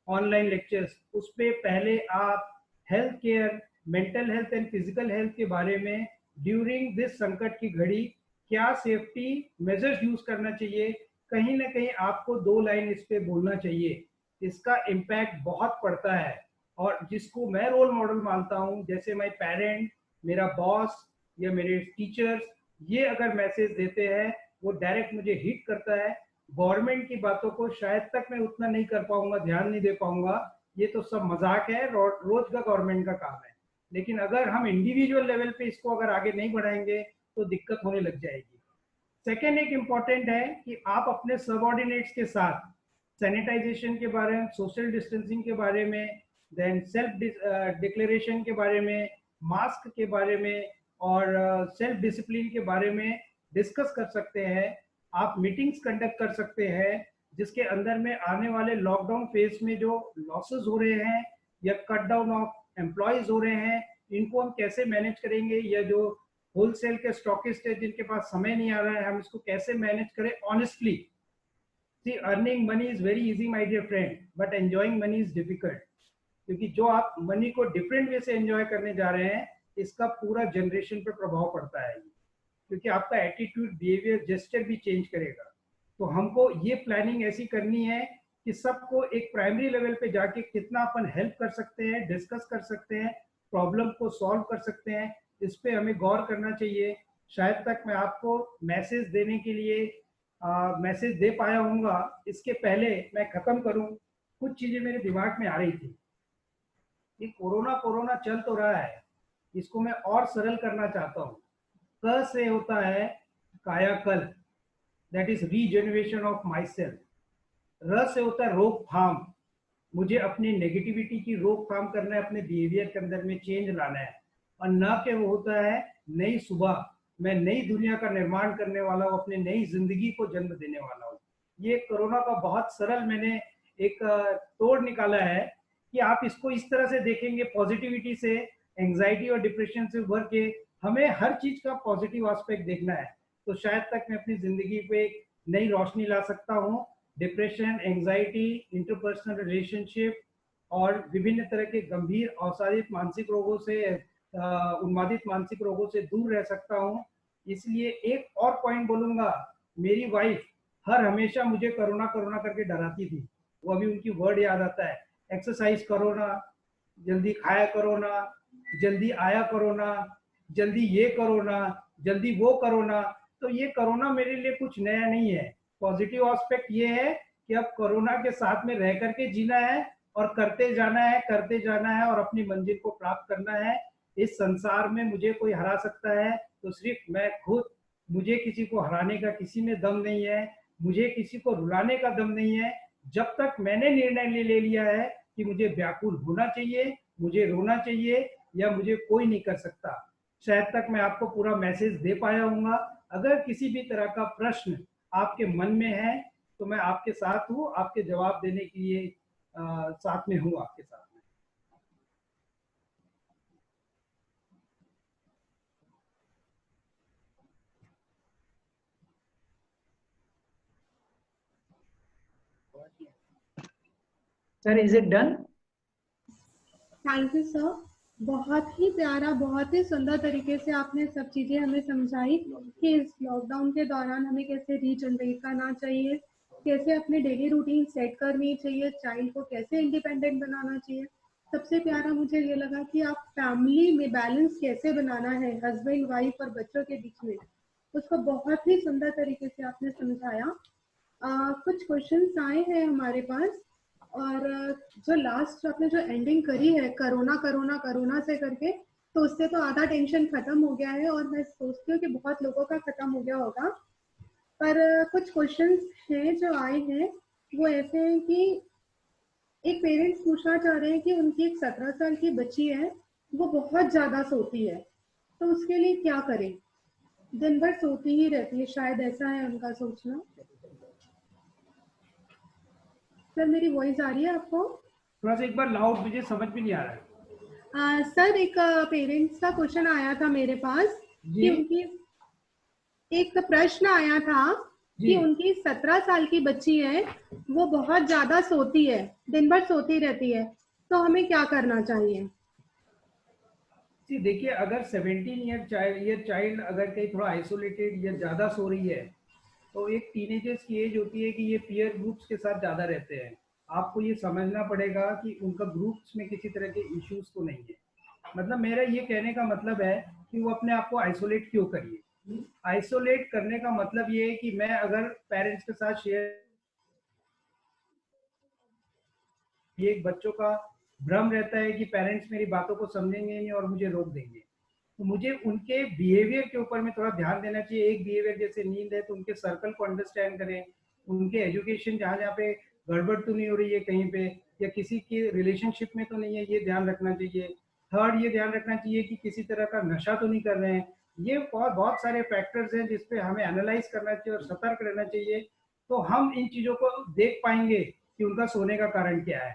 ऑनलाइन लेक्चर्स, उस पे पहले आप health care, mental health and physical health के बारे में ड्यूरिंग दिस संकट की घड़ी क्या सेफ्टी मेजर्स यूज करना चाहिए, कहीं ना कहीं आपको 2 लाइन इस पे बोलना चाहिए। इसका इम्पैक्ट बहुत पड़ता है। और जिसको मैं रोल मॉडल मानता हूँ, जैसे माय पेरेंट, मेरा बॉस या मेरे टीचर्स, ये अगर मैसेज देते हैं वो डायरेक्ट मुझे हिट करता है। गवर्नमेंट की बातों को शायद तक मैं उतना नहीं कर पाऊंगा, ध्यान नहीं दे पाऊंगा, ये तो सब मजाक है, रोज का गवर्नमेंट का काम है। लेकिन अगर हम इंडिविजुअल लेवल पे इसको अगर आगे नहीं बढ़ाएंगे तो दिक्कत होने लग जाएगी। सेकेंड एक इम्पॉर्टेंट है कि आप अपने सबऑर्डिनेट्स के साथ सैनिटाइजेशन के बारे में, सोशल डिस्टेंसिंग के बारे में, देन सेल्फ डिक्लेरेशन के बारे में, मास्क के बारे में और सेल्फ डिसिप्लिन के बारे में डिस्कस कर सकते हैं। आप मीटिंग्स कंडक्ट कर सकते हैं जिसके अंदर में आने वाले लॉकडाउन फेज में जो लॉसेस हो रहे हैं या कट डाउन ऑफ एम्प्लॉयज हो रहे हैं, इनको हम कैसे मैनेज करेंगे, या जो होलसेल के स्टॉकिस्ट है जिनके पास समय नहीं आ रहा है, हम इसको कैसे मैनेज करें honestly. See, earning money is very easy my dear friend, but enjoying money is difficult. क्योंकि जो आप मनी को डिफरेंट वे से एंजॉय करने जा रहे हैं, इसका पूरा जनरेशन पर प्रभाव पड़ता है, क्योंकि आपका एटीट्यूड, बिहेवियर, जेस्चर भी चेंज करेगा। तो हमको ये प्लानिंग ऐसी करनी है कि सबको एक प्राइमरी लेवल पे जाके कितना अपन हेल्प कर सकते हैं, डिस्कस कर सकते हैं, प्रॉब्लम को सॉल्व कर सकते हैं, इस पे हमें गौर करना चाहिए। शायद तक मैं आपको मैसेज देने के लिए मैसेज दे पाया हूँगा। इसके पहले मैं ख़त्म करूँ, कुछ चीज़ें मेरे दिमाग में आ रही थी। ये कोरोना चल तो रहा है, इसको मैं और सरल करना चाहता हूँ। क से होता है कायाकल्प, that is regeneration of myself. र से होता है रोकथाम, मुझे अपनी नेगेटिविटी की रोकथाम करना है, अपने बिहेवियर के अंदर में चेंज लाना है। और न के वो होता है नई सुबह, मैं नई दुनिया का निर्माण करने वाला हूँ, अपनी नई जिंदगी को जन्म देने वाला हूँ। ये कोरोना का बहुत सरल मैंने एक तोड़ निकाला है कि आप इसको इस तरह से देखेंगे, पॉजिटिविटी से, एंजाइटी और डिप्रेशन से उभर के हमें हर चीज का पॉजिटिव एस्पेक्ट देखना है, तो शायद तक मैं अपनी जिंदगी पे एक नई रोशनी ला सकता हूँ। डिप्रेशन, एंजाइटी, इंटरपर्सनल रिलेशनशिप और विभिन्न तरह के गंभीर अवसादित मानसिक रोगों से, उन्मादित मानसिक रोगों से दूर रह सकता हूँ। इसलिए एक और पॉइंट बोलूंगा, मेरी वाइफ हर हमेशा मुझे कोरोना करके डराती थी। वो अभी उनकी वर्ड याद आता है, एक्सरसाइज करो ना, जल्दी खाया करो ना, जल्दी आया करो ना, जल्दी ये करो ना, जल्दी वो करो ना। तो ये कोरोना मेरे लिए कुछ नया नहीं है। पॉजिटिव एस्पेक्ट ये है कि अब कोरोना के साथ में रह करके जीना है और करते जाना है और अपनी मंजिल को प्राप्त करना है। इस संसार में मुझे कोई हरा सकता है तो सिर्फ मैं खुद, मुझे किसी को हराने का किसी में दम नहीं है, मुझे किसी को रुलाने का दम नहीं है। जब तक मैंने निर्णय ले लिया है कि मुझे व्याकुल होना चाहिए, मुझे रोना चाहिए, या मुझे कोई नहीं कर सकता। शायद तक मैं आपको पूरा मैसेज दे पाया हूँगा। अगर किसी भी तरह का प्रश्न आपके मन में है तो मैं आपके साथ हूँ, आपके जवाब देने के लिए साथ में हूँ आपके साथ में। Sir, is it done? Thank you sir, बहुत ही प्यारा, बहुत ही सुंदर तरीके से आपने सब चीजें हमें समझाई कि इस लॉकडाउन के दौरान हमें कैसे रीजनरेट करना चाहिए, कैसे अपनी डेली रूटीन सेट करनी चाहिए, चाइल्ड को कैसे इंडिपेंडेंट बनाना चाहिए। सबसे प्यारा मुझे ये लगा कि आप फैमिली में बैलेंस कैसे बनाना है हस्बैंड वाइफ और बच्चों के बीच में, उसको बहुत ही सुंदर तरीके से आपने समझाया। कुछ क्वेश्चंस आए हैं हमारे पास, और जो लास्ट आपने जो एंडिंग करी है कोरोना से करके, तो उससे तो आधा टेंशन खत्म हो गया है और मैं सोचती हूँ कि बहुत लोगों का खत्म हो गया होगा। पर कुछ क्वेश्चंस हैं जो आए हैं, वो ऐसे हैं कि एक पेरेंट्स पूछना चाह रहे हैं कि उनकी एक 17 साल की बच्ची है, वो बहुत ज्यादा सोती है, तो उसके लिए क्या करें? दिन भर सोती ही रहती है, शायद ऐसा है उनका सोचना। सर मेरी वॉइस आ रही है आपको? थोड़ा सा एक बार लाउड, मुझे समझ में नहीं आ रहा है। सर एक पेरेंट्स का क्वेश्चन आया था मेरे पास कि उनकी एक प्रश्न आया था कि उनकी 17 साल की बच्ची है, वो बहुत ज्यादा सोती है, दिन भर सोती रहती है, तो हमें क्या करना चाहिए? जी देखिए, अगर 17 ईयर चाइल्ड अगर कहीं थोड़ा आइसोलेटेड या ज्यादा सो रही है, तो एक टीनेजर्स की एज होती है कि ये पीयर ग्रुप्स के साथ ज़्यादा रहते हैं। आपको ये समझना पड़ेगा कि उनका ग्रुप्स में किसी तरह के इश्यूज तो नहीं है। मतलब मेरा ये कहने का मतलब है कि वो अपने आप को आइसोलेट क्यों करिए। आइसोलेट करने का मतलब ये है कि मैं अगर पेरेंट्स के साथ शेयर, ये एक बच्चों का भ्रम रहता है कि पेरेंट्स मेरी बातों को समझेंगे नहीं और मुझे रोक देंगे, तो मुझे उनके बिहेवियर के ऊपर में थोड़ा ध्यान देना चाहिए। एक बिहेवियर जैसे नींद है तो उनके सर्कल को अंडरस्टैंड करें, उनके एजुकेशन जहाँ पे गड़बड़ तो नहीं हो रही है कहीं पे, या किसी के रिलेशनशिप में तो नहीं है, ये ध्यान रखना चाहिए। थर्ड, ये ध्यान रखना चाहिए कि किसी तरह का नशा तो नहीं कर रहे हैं। ये बहुत सारे फैक्टर्स हैं जिसपे हमें एनालाइज करना चाहिए और सतर्क रहना चाहिए, तो हम इन चीज़ों को देख पाएंगे कि उनका सोने का कारण क्या है।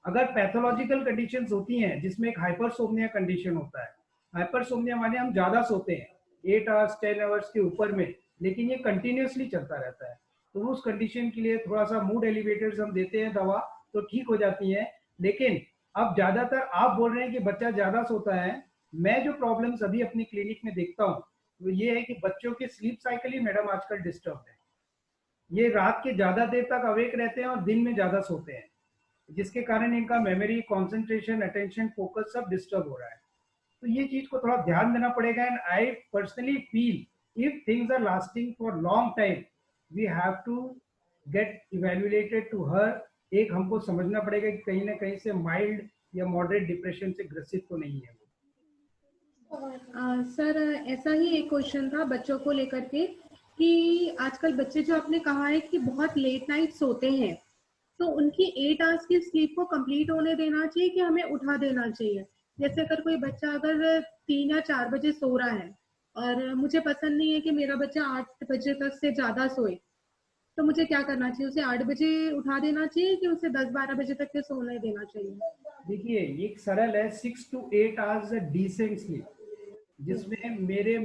अगर पैथोलॉजिकल कंडीशंस होती हैं जिसमें एक हाइपरसोम्निया कंडीशन होता है, हाइपरसोम्निया माने हम ज्यादा सोते हैं 8 आवर्स 10 आवर्स के ऊपर में, लेकिन ये कंटिन्यूसली चलता रहता है, तो उस कंडीशन के लिए थोड़ा सा मूड एलिवेटर्स हम देते हैं दवा, तो ठीक हो जाती है। लेकिन अब ज्यादातर आप बोल रहे हैं कि बच्चा ज्यादा सोता है, मैं जो प्रॉब्लम्स अभी अपनी क्लिनिक में देखता हूँ वो ये है कि बच्चों के स्लीप साइकिल ही मैडम आजकल डिस्टर्ब है। ये रात के ज्यादा देर तक अवेक रहते हैं और दिन में ज्यादा सोते हैं, जिसके कारण इनका मेमोरी, कंसंट्रेशन, अटेंशन, फोकस सब डिस्टर्ब हो रहा है। तो ये चीज को थोड़ा ध्यान देना पड़ेगा। And I personally feel if things are lasting for long time we have to get evaluated to her. एक हमको समझना पड़ेगा कि कहीं ना कहीं से माइल्ड या मॉडरेट डिप्रेशन से ग्रसित तो नहीं है वो। सर ऐसा ही एक क्वेश्चन था बच्चों को लेकर के कि आजकल बच्चे जो आपने कहा है कि बहुत लेट नाइट सोते हैं, तो उनकी 8 आवर्स की स्लीप को कंप्लीट होने देना चाहिए कि हमें उठा देना चाहिए? जैसे अगर कोई बच्चा अगर 3 या 4 बजे सो रहा है और मुझे पसंद नहीं है कि मेरा बच्चा 8 बजे तक से ज्यादा सोए, तो मुझे क्या करना चाहिए? उसे 8 बजे उठा देना चाहिए कि उसे 10-12 बजे तक के सोने देना चाहिए? देखिए ये सरल है, 6 to 8 आवर्स डिसेंट स्लीप, जिसमें मेरे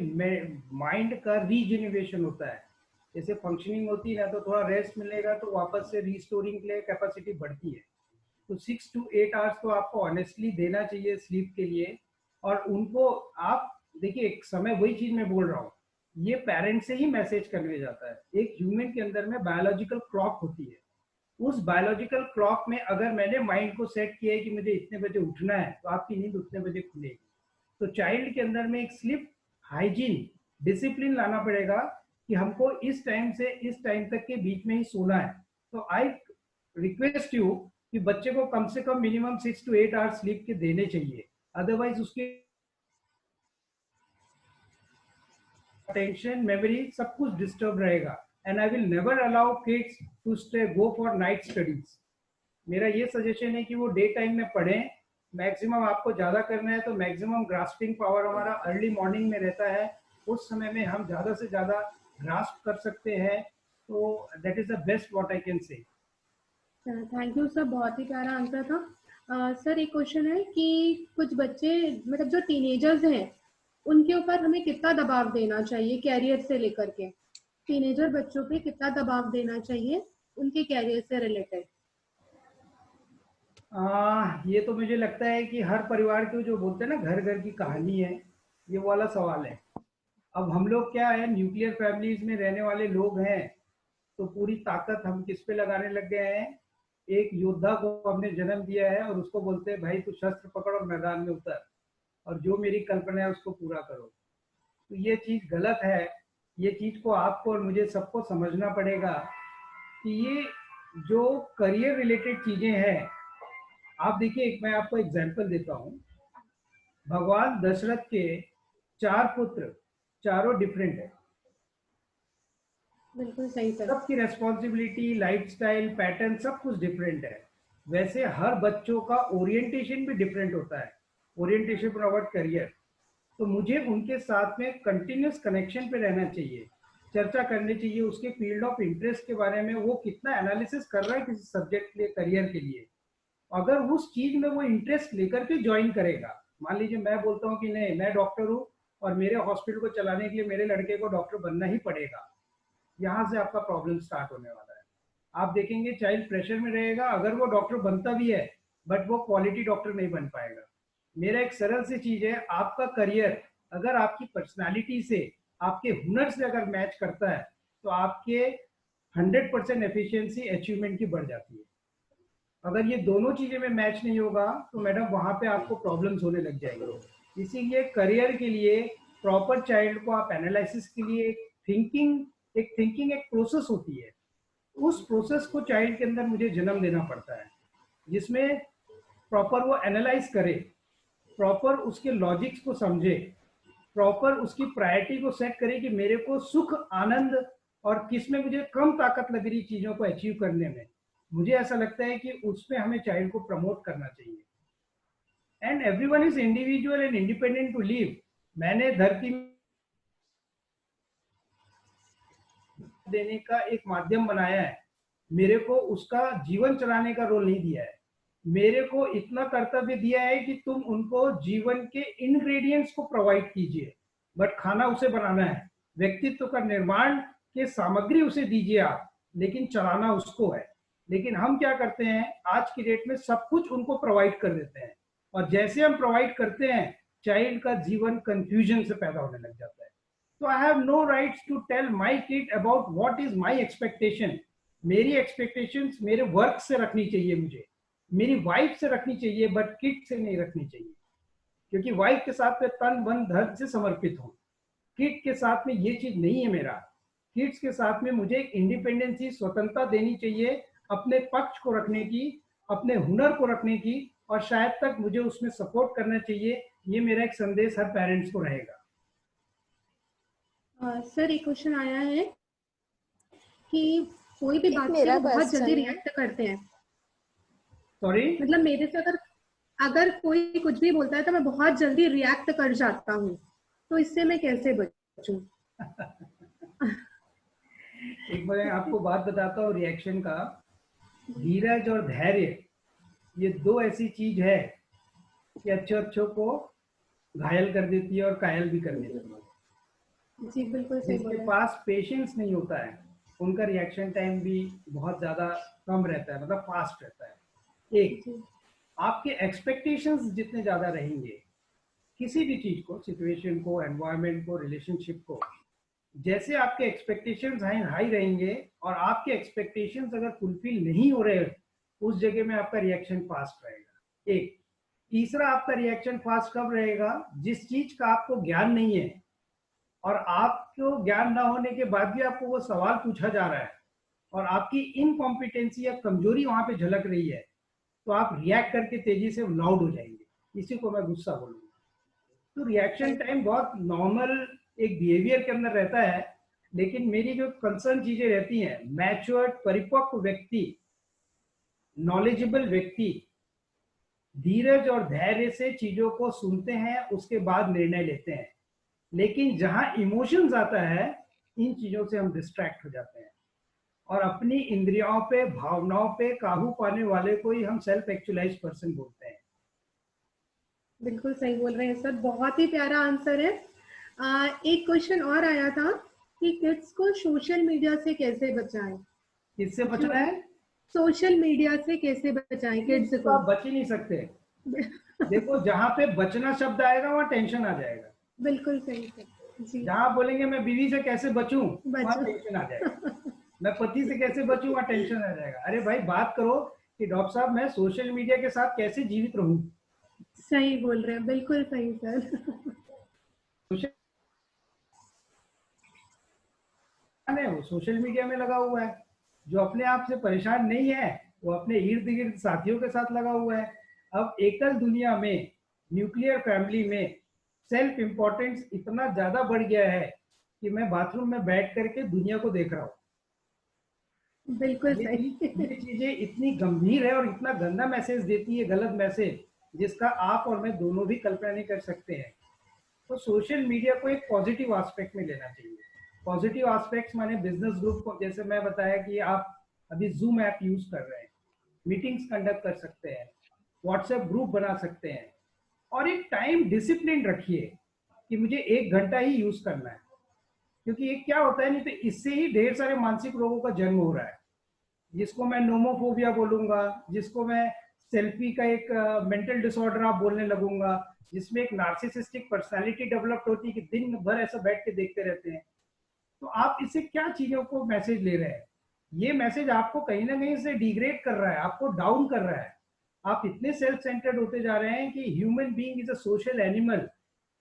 माइंड का रीजेनरेशन होता है। जैसे फंक्शनिंग होती है ना, तो थोड़ा रेस्ट मिलेगा तो वापस से रीस्टोरिंग के लिए कैपेसिटी बढ़ती है। तो 6 to 8 आवर्स तो आपको ऑनेस्टली देना चाहिए स्लीप के लिए। और उनको आप देखिए, एक समय वही चीज मैं बोल रहा हूँ, ये पेरेंट्स से ही मैसेज कन्वे जाता है। एक ह्यूमन के अंदर में बायोलॉजिकल क्लॉक होती है, उस बायोलॉजिकल क्लॉक में अगर मैंने माइंड को सेट किया है कि मुझे इतने बजे उठना है, तो आपकी नींद उतने बजे खुलेगी। तो चाइल्ड के अंदर में एक स्लीप हाइजीन, डिसिप्लिन लाना पड़ेगा कि हमको इस टाइम से इस टाइम तक के बीच में ही सोना है। तो आई रिक्वेस्ट यू कि बच्चे को कम से कम मिनिमम 6 to 8 आवर्स स्लीप के देने चाहिए, अदरवाइज उसके अटेंशन, मेमोरी सब कुछ डिस्टर्ब रहेगा। And I will never allow kids to go for night studies. मेरा ये सजेशन है कि वो डे टाइम में पढ़ें। मैक्सिमम आपको ज्यादा करना है तो मैक्सिमम ग्रास्पिंग पावर हमारा अर्ली मॉर्निंग में रहता है, उस समय में हम ज्यादा से ज्यादा ग्रास्प कर सकते हैं। तो that is the best what I can say. Thank you sir, बहुत ही प्यारा आंसर था। सर एक क्वेश्चन है कि कुछ बच्चे मतलब जो टीनेजर्स हैं उनके ऊपर हमें कितना दबाव देना चाहिए कैरियर से लेकर के? टीनेजर बच्चों पे कितना दबाव देना चाहिए उनके कैरियर से रिलेटेड? ये तो मुझे लगता है कि हर परिवार के जो बोलते हैं ना घर घर की कहानी है, ये वाला सवाल है। अब हम लोग क्या है, न्यूक्लियर फैमिलीज में रहने वाले लोग हैं, तो पूरी ताकत हम किस पे लगाने लग गए हैं? एक योद्धा को हमने जन्म दिया है और उसको बोलते हैं भाई तू शस्त्र पकड़ और मैदान में उतर और जो मेरी कल्पना है उसको पूरा करो। तो ये चीज गलत है। ये चीज को आपको और मुझे सबको समझना पड़ेगा कि ये जो करियर रिलेटेड चीजें हैं, आप देखिए, एक मैं आपको एग्जांपल देता हूँ। भगवान दशरथ के 4 पुत्र, चारों डिफरेंट है। बिल्कुल सही सर। सबकी रेस्पॉन्सिबिलिटी, लाइफस्टाइल, पैटर्न सब कुछ डिफरेंट है। वैसे हर बच्चों का ओरिएंटेशन भी डिफरेंट होता है, ओरिएंटेशन फॉर अवर करियर। तो मुझे उनके साथ में कंटिन्यूस कनेक्शन पे रहना चाहिए, चर्चा करनी चाहिए उसके फील्ड ऑफ इंटरेस्ट के बारे में, वो कितना एनालिसिस कर रहा है किसी सब्जेक्ट के लिए, करियर के लिए। अगर उस चीज में वो इंटरेस्ट लेकर के ज्वाइन करेगा, मान लीजिए मैं बोलता हूँ कि नहीं मैं डॉक्टर हूँ और मेरे हॉस्पिटल को चलाने के लिए मेरे लड़के को डॉक्टर बनना ही पड़ेगा, यहाँ से आपका प्रॉब्लम स्टार्ट होने वाला है। आप देखेंगे चाइल्ड प्रेशर में रहेगा, अगर वो डॉक्टर बनता भी है बट वो क्वालिटी डॉक्टर नहीं बन पाएगा। मेरा एक सरल सी चीज है, आपका करियर अगर आपकी पर्सनालिटी से, आपके हुनर से अगर मैच करता है तो आपके 100% एफिशिएंसी अचीवमेंट की बढ़ जाती है। अगर ये दोनों चीजें में मैच नहीं होगा तो मैडम वहां पे आपको प्रॉब्लम्स होने लग जाएंगे। इसीलिए करियर के लिए प्रॉपर चाइल्ड को आप एनालिसिस के लिए एक थिंकिंग एक प्रोसेस होती है, उस प्रोसेस को चाइल्ड के अंदर मुझे जन्म देना पड़ता है, जिसमें प्रॉपर वो एनालाइज करे, प्रॉपर उसके लॉजिक्स को समझे, प्रॉपर उसकी प्रायोरिटी को सेट करे कि मेरे को सुख, आनंद और किस में मुझे कम ताकत लग रही चीजों को अचीव करने में। मुझे ऐसा लगता है कि उसमें हमें चाइल्ड को प्रमोट करना चाहिए। And everyone is individual and independent to live. मैंने धरती देने का एक माध्यम बनाया है, मेरे को उसका जीवन चलाने का रोल नहीं दिया है। मेरे को इतना कर्तव्य दिया है कि तुम उनको जीवन के इंग्रेडिएंट्स को प्रोवाइड कीजिए, बट खाना उसे बनाना है, व्यक्तित्व का निर्माण के सामग्री उसे दीजिए आप, लेकिन चलाना उसको है। लेकिन हम क्या करते हैं आज की डेट में, सब कुछ उनको प्रोवाइड कर देते हैं, और जैसे हम प्रोवाइड करते हैं चाइल्ड का जीवन कंफ्यूजन से पैदा होने लग जाता है। तो I have no rights to tell my kid about what is my expectation. मेरी एक्सपेक्टेशंस मेरे वर्क से रखनी चाहिए, मुझे मेरी वाइफ से रखनी चाहिए, बट किड से नहीं रखनी चाहिए, क्योंकि वाइफ के साथ में तन मन धन से समर्पित हूँ। किड के साथ में ये चीज नहीं है मेरा। किड्स के साथ में मुझे एक इंडिपेंडेंसी, स्वतंत्रता देनी चाहिए अपने पक्ष को रखने की, अपने हुनर को रखने की, और शायद तक मुझे उसमें सपोर्ट करना चाहिए। ये मेरा एक संदेश हर पेरेंट्स को रहेगा। सर एक क्वेश्चन आया है कि कोई भी बात से बहुत जल्दी रिएक्ट करते हैं। सॉरी, मतलब मेरे से अगर कोई कुछ भी बोलता है तो मैं बहुत जल्दी रिएक्ट कर जाता हूँ, तो इससे मैं कैसे बचूं? एक मैं आपको बात बताता हूँ रिएक्शन का। धीरज और धैर्य, ये दो ऐसी चीज है कि अच्छों को घायल कर देती है और कायल भी कर देती है। जी बिल्कुल सही बोला। जिसके पास पेशेंस नहीं होता है उनका रिएक्शन टाइम भी बहुत ज्यादा कम रहता है, मतलब फास्ट रहता है। एक, आपके एक्सपेक्टेशंस जितने ज्यादा रहेंगे किसी भी चीज को, सिचुएशन को, एनवायरनमेंट को, रिलेशनशिप को, जैसे आपके एक्सपेक्टेशंस हाई रहेंगे और आपके एक्सपेक्टेशंस अगर फुलफिल नहीं हो रहे उस जगह में आपका रिएक्शन फास्ट रहेगा। एक। तीसरा, आपका रिएक्शन फास्ट कब रहेगा? जिस चीज का आपको ज्ञान नहीं है और आपको ज्ञान ना होने के बाद भी आपको वो सवाल पूछा जा रहा है और आपकी इनकॉम्पिटेंसी या कमजोरी वहां पे झलक रही है, तो आप रिएक्ट करके तेजी से लाउड हो जाएंगे। इसी को मैं गुस्सा बोलूंगा। तो रिएक्शन टाइम बहुत नॉर्मल एक बिहेवियर के अंदर रहता है, लेकिन मेरी जो कंसर्न चीजें रहती हैं, मैच्योर्ड परिपक्व व्यक्ति, नॉलेजेबल व्यक्ति धीरज और धैर्य से चीजों को सुनते हैं, उसके बाद निर्णय लेते हैं। लेकिन जहां इमोशंस आता है, इन चीजों से हम डिस्ट्रैक्ट हो जाते हैं और अपनी इंद्रियों पे, भावनाओं पे काबू पाने वाले को ही हम सेल्फ एक्चुअलाइज पर्सन बोलते हैं। बिल्कुल सही बोल रहे हैं सर, बहुत ही प्यारा आंसर है। एक क्वेश्चन और आया था कि किड्स को सोशल मीडिया से कैसे बचाएं? किससे बचना है? सोशल मीडिया से कैसे बचाएं किड्स को? आप बच ही नहीं सकते। देखो, जहाँ पे बचना शब्द आएगा वहाँ टेंशन आ जाएगा। बिल्कुल सही जी। जहाँ बोलेंगे मैं बीवी से कैसे बचूं, वहाँ टेंशन आ जाएगा। मैं पति से कैसे बचूं, वहाँ टेंशन आ जाएगा। अरे भाई, बात करो कि डॉक्टर साहब मैं सोशल मीडिया के साथ कैसे जीवित रहूं। सही बोल रहे हैं, बिल्कुल सही सर। वो सोशल मीडिया में लगा हुआ है। जो अपने आप से परेशान नहीं है वो अपने इर्द गिर्द साथियों के साथ लगा हुआ है। अब एकल दुनिया में, न्यूक्लियर फैमिली में सेल्फ इम्पोर्टेंस इतना ज्यादा बढ़ गया है कि मैं बाथरूम में बैठ करके दुनिया को देख रहा हूँ। बिल्कुल सही। ये चीजें इतनी गंभीर है और इतना गंदा मैसेज देती है, गलत मैसेज, जिसका आप और मैं दोनों भी कल्पना नहीं कर सकते हैं। तो सोशल मीडिया को एक पॉजिटिव एस्पेक्ट में लेना चाहिए। पॉजिटिव एस्पेक्ट्स माने बिजनेस ग्रुप को, जैसे मैं बताया कि आप अभी जूम ऐप यूज कर रहे हैं, मीटिंग्स कंडक्ट कर सकते हैं, व्हाट्सएप ग्रुप बना सकते हैं, और एक टाइम डिसिप्लिन रखिए कि मुझे 1 घंटा ही यूज करना है। क्योंकि ये क्या होता है, नहीं तो इससे ही ढेर सारे मानसिक रोगों का जन्म हो रहा है, जिसको मैं नोमोफोबिया बोलूंगा, जिसको मैं सेल्फी का एक मेंटल डिसऑर्डर आप बोलने लगूंगा, जिसमें एक नार्सिसिस्टिक पर्सनालिटी डेवलप होती है कि दिन भर ऐसा बैठ के देखते रहते हैं। तो आप इससे क्या चीजों को मैसेज ले रहे हैं? ये मैसेज आपको कहीं ना कहीं से डिग्रेड कर रहा है, आपको डाउन कर रहा है। आप इतने सेल्फ सेंटर्ड होते जा रहे हैं कि human being is a social animal.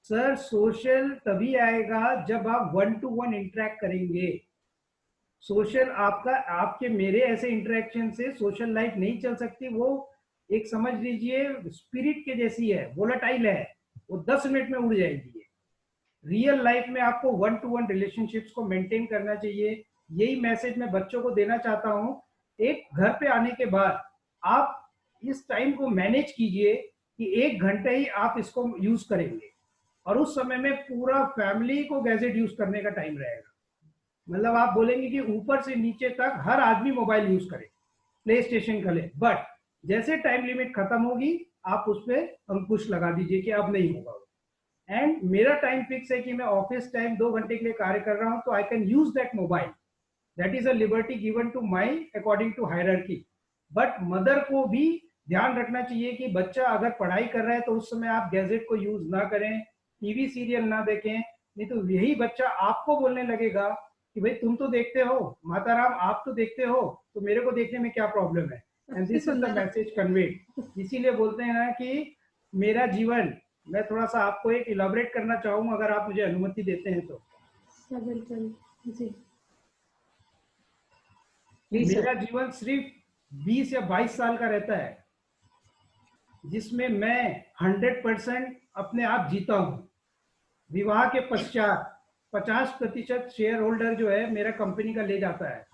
Sir, social तभी आएगा जब आप 1-to-1 इंटरेक्ट करेंगे। सोशल आपका, आपके मेरे ऐसे इंटरेक्शन से सोशल लाइफ नहीं चल सकती। वो एक समझ लीजिए स्पिरिट के जैसी है, वोलेटाइल है, वो 10 मिनट में उड़ जाएगी। रियल लाइफ में आपको 1-to-1 रिलेशनशिप्स को मेंटेन करना चाहिए। यही मैसेज मैं बच्चों को देना चाहता हूं। एक घर पे आने के बाद आप इस टाइम को मैनेज कीजिए कि 1 घंटे ही आप इसको यूज करेंगे, और उस समय में पूरा फैमिली को गैजेट यूज करने का टाइम रहेगा। मतलब आप बोलेंगे कि ऊपर से नीचे तक हर आदमी मोबाइल यूज करे, प्ले स्टेशन खेले, बट जैसे टाइम लिमिट खत्म होगी आप उस पर अंकुश लगा दीजिए कि अब नहीं होगा। एंड मेरा टाइम फिक्स है कि मैं ऑफिस टाइम 2 घंटे के लिए कार्य कर रहा हूं, तो I can use that mobile. That is a liberty given to my according to hierarchy. But mother को भी ध्यान रखना चाहिए कि बच्चा अगर पढ़ाई कर रहा है तो उस समय आप गैजेट को यूज ना करें, टीवी सीरियल ना देखें, नहीं तो यही बच्चा आपको बोलने लगेगा कि भाई तुम तो देखते हो, माताराम आप तो देखते हो, तो मेरे को देखने में क्या प्रॉब्लम है। And this is the message conveyed. इसीलिए बोलते हैं ना कि मेरा जीवन, मैं थोड़ा सा आपको एक इलाबरेट करना चाहूंगा अगर आप मुझे अनुमति देते हैं तो। बिल्कुल जी, मेरा जीवन सिर्फ 20 या 22 साल का रहता है, जिसमें मैं 100% अपने आप जीता हूं। विवाह के पश्चात 50% शेयर होल्डर जो है मेरा कंपनी का ले जाता है,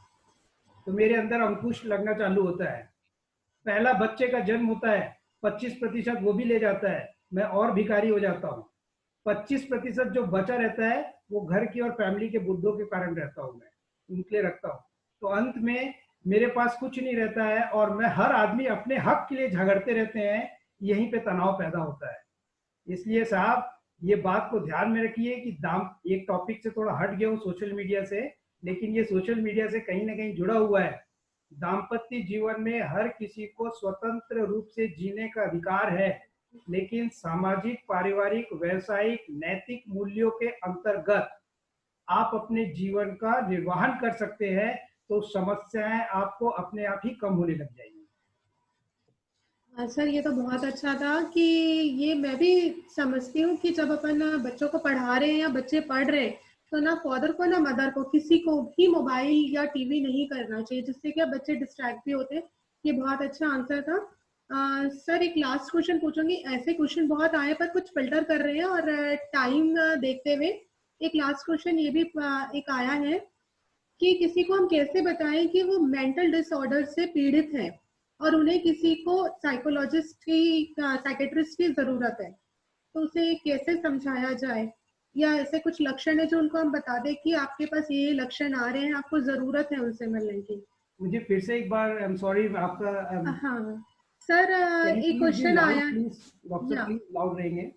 तो मेरे अंदर अंकुश लगना चालू होता है। पहला बच्चे का जन्म होता है, 25% वो भी ले जाता है, मैं और भिखारी हो जाता हूँ। 25% जो बचा रहता है वो घर की और फैमिली के मुद्दों के कारण रहता हूँ, मैं उनके लिए रखता हूँ। तो अंत में मेरे पास कुछ नहीं रहता है और मैं हर आदमी अपने हक के लिए झगड़ते रहते हैं, यहीं पे तनाव पैदा होता है। इसलिए साहब ये बात को ध्यान में रखिए कि दाम, एक टॉपिक से थोड़ा हट गया हूँ सोशल मीडिया से, लेकिन ये सोशल मीडिया से कहीं ना कहीं जुड़ा हुआ है। दाम्पत्य जीवन में हर किसी को स्वतंत्र रूप से जीने का अधिकार है, लेकिन सामाजिक, पारिवारिक, व्यवसायिक, नैतिक मूल्यों के अंतर्गत आप अपने जीवन का निर्वहन कर सकते हैं, तो समस्याएं आपको अपने आप ही कम होने लग जाएंगी। सर ये तो बहुत अच्छा था कि ये मैं भी समझती हूँ कि जब अपन बच्चों को पढ़ा रहे हैं या बच्चे पढ़ रहे हैं, तो ना फादर को ना मदर को किसी को भी मोबाइल या टीवी नहीं करना चाहिए, जिससे कि बच्चे डिस्ट्रैक्ट भी होते हैं। ये बहुत अच्छा आंसर था। सर एक लास्ट क्वेश्चन पूछूंगी, ऐसे क्वेश्चन बहुत आए पर कुछ फिल्टर कर रहे हैं और टाइम देखते हुए एक लास्ट क्वेश्चन ये भी एक आया है कि किसी को हम कैसे बताएं कि वो मेंटल डिसऑर्डर से पीड़ित है और उन्हें किसी को साइकोलॉजिस्ट की, साइकेट्रिस्ट की जरूरत है, तो उसे कैसे समझाया जाए, या ऐसे कुछ लक्षण है जो उनको हम बता दें कि आपके पास ये लक्षण आ रहे हैं, आपको जरूरत है उनसे मिलने की। मुझे फिर से एक बार, आई एम सॉरी आपका हाँ सर, एक क्वेश्चन आया, डॉक्टर प्लीज लाउड रहेंगे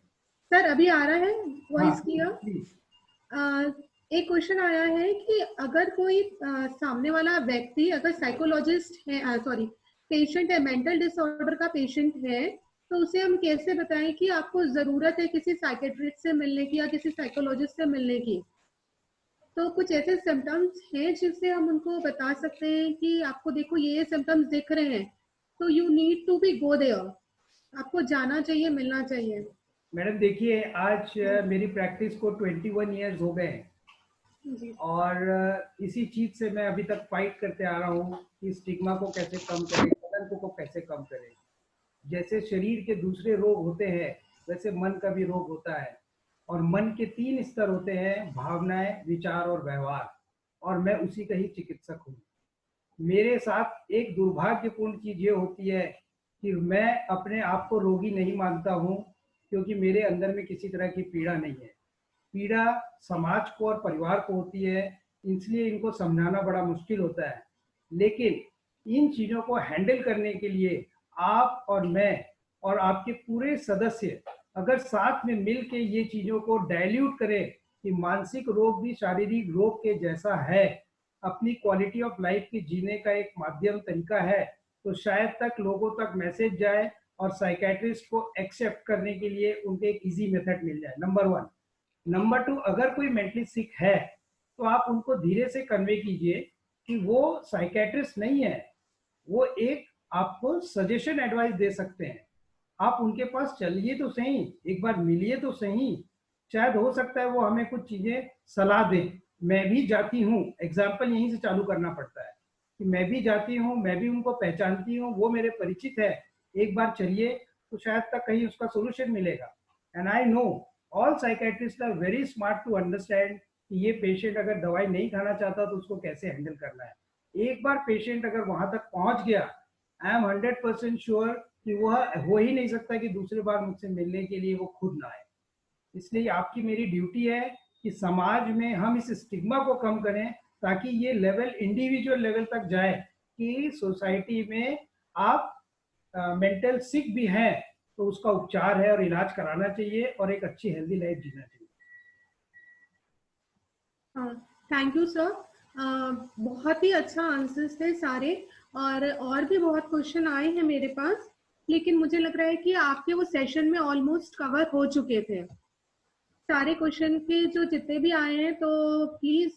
सर अभी आ रहा है वॉइस क्लियर? प्लीज। एक क्वेश्चन आया है कि अगर कोई सामने वाला व्यक्ति अगर साइकोलॉजिस्ट है, सॉरी पेशेंट है, मेंटल डिसऑर्डर का पेशेंट है, तो उसे हम कैसे बताएं कि आपको जरूरत है किसी साइकेट्रिस्ट से मिलने की या किसी साइकोलॉजिस्ट से मिलने की। तो कुछ ऐसे सिम्टम्स हैं जिससे हम उनको बता सकते हैं कि आपको देखो ये सिम्टम्स दिख रहे हैं, तो you need to be go there, आपको जाना चाहिए, मिलना चाहिए। मैडम देखिए, आज मेरी प्रैक्टिस को 21 इयर्स हो गए हैं और इसी चीज से मैं अभी तक फाइट करते आ रहा हूँ कि स्टिग्मा को कैसे कम करें, कलंक को कैसे कम करें। जैसे शरीर के दूसरे रोग होते हैं, वैसे मन का भी रोग होता है, और मन के 3 स्तर होते हैं, भावनाएं, विचार और व्यवहार, और मैं उसी का ही चिकित्सक हूँ। मेरे साथ एक दुर्भाग्यपूर्ण चीज ये होती है कि मैं अपने आप को रोगी नहीं मानता हूँ, क्योंकि मेरे अंदर में किसी तरह की पीड़ा नहीं है। पीड़ा समाज को और परिवार को होती है, इसलिए इनको समझाना बड़ा मुश्किल होता है। लेकिन इन चीजों को हैंडल करने के लिए आप और मैं और आपके पूरे सदस्य अगर साथ में मिल के ये चीजों को डाइल्यूट करें कि मानसिक रोग भी शारीरिक रोग के जैसा है, अपनी क्वालिटी ऑफ लाइफ की जीने का एक माध्यम तरीका है, तो शायद तक लोगों तक मैसेज जाए और साइकेट्रिस्ट को एक्सेप्ट करने के लिए उनके एक इजी मेथड मिल जाए, नंबर 1। नंबर 2, अगर कोई मेंटली सिक है तो आप उनको धीरे से कन्वे कीजिए कि वो साइकेट्रिस्ट नहीं है, वो एक आपको सजेशन एडवाइस दे सकते हैं। आप उनके पास चलिए तो सही, एक बार मिलिए तो सही, शायद हो सकता है वो हमें कुछ चीजें सलाह दें। मैं भी जाती हूँ, एग्जाम्पल यहीं से चालू करना पड़ता है कि मैं भी जाती हूँ, मैं भी उनको पहचानती हूँ, वो मेरे परिचित है, एक बार चलिए तो शायद तक कहीं उसका सोल्यूशन मिलेगा। And I know all psychiatrist are very smart to understand कि ये पेशेंट अगर दवाई नहीं खाना चाहता तो उसको कैसे हैंडल करना है। एक बार पेशेंट अगर वहां तक पहुंच गया, आई एम 100% श्योर कि वह हो ही नहीं सकता कि दूसरी बार मुझसे मिलने के लिए वो खुद ना आए। इसलिए आपकी मेरी ड्यूटी है कि समाज में हम इस स्टिग्मा को कम करें, ताकि ये लेवल इंडिविजुअल लेवल तक जाए कि सोसाइटी में आप मेंटल सिक भी हैं तो उसका उपचार है और इलाज कराना चाहिए और एक अच्छी हेल्दी लाइफ जीना चाहिए। थैंक यू सर, बहुत ही अच्छा आंसर्स थे सारे, और भी बहुत क्वेश्चन आए हैं मेरे पास, लेकिन मुझे लग रहा है कि आपके वो सेशन में ऑलमोस्ट कवर हो चुके थे। सारे क्वेश्चन के जो जितने भी आए हैं, तो प्लीज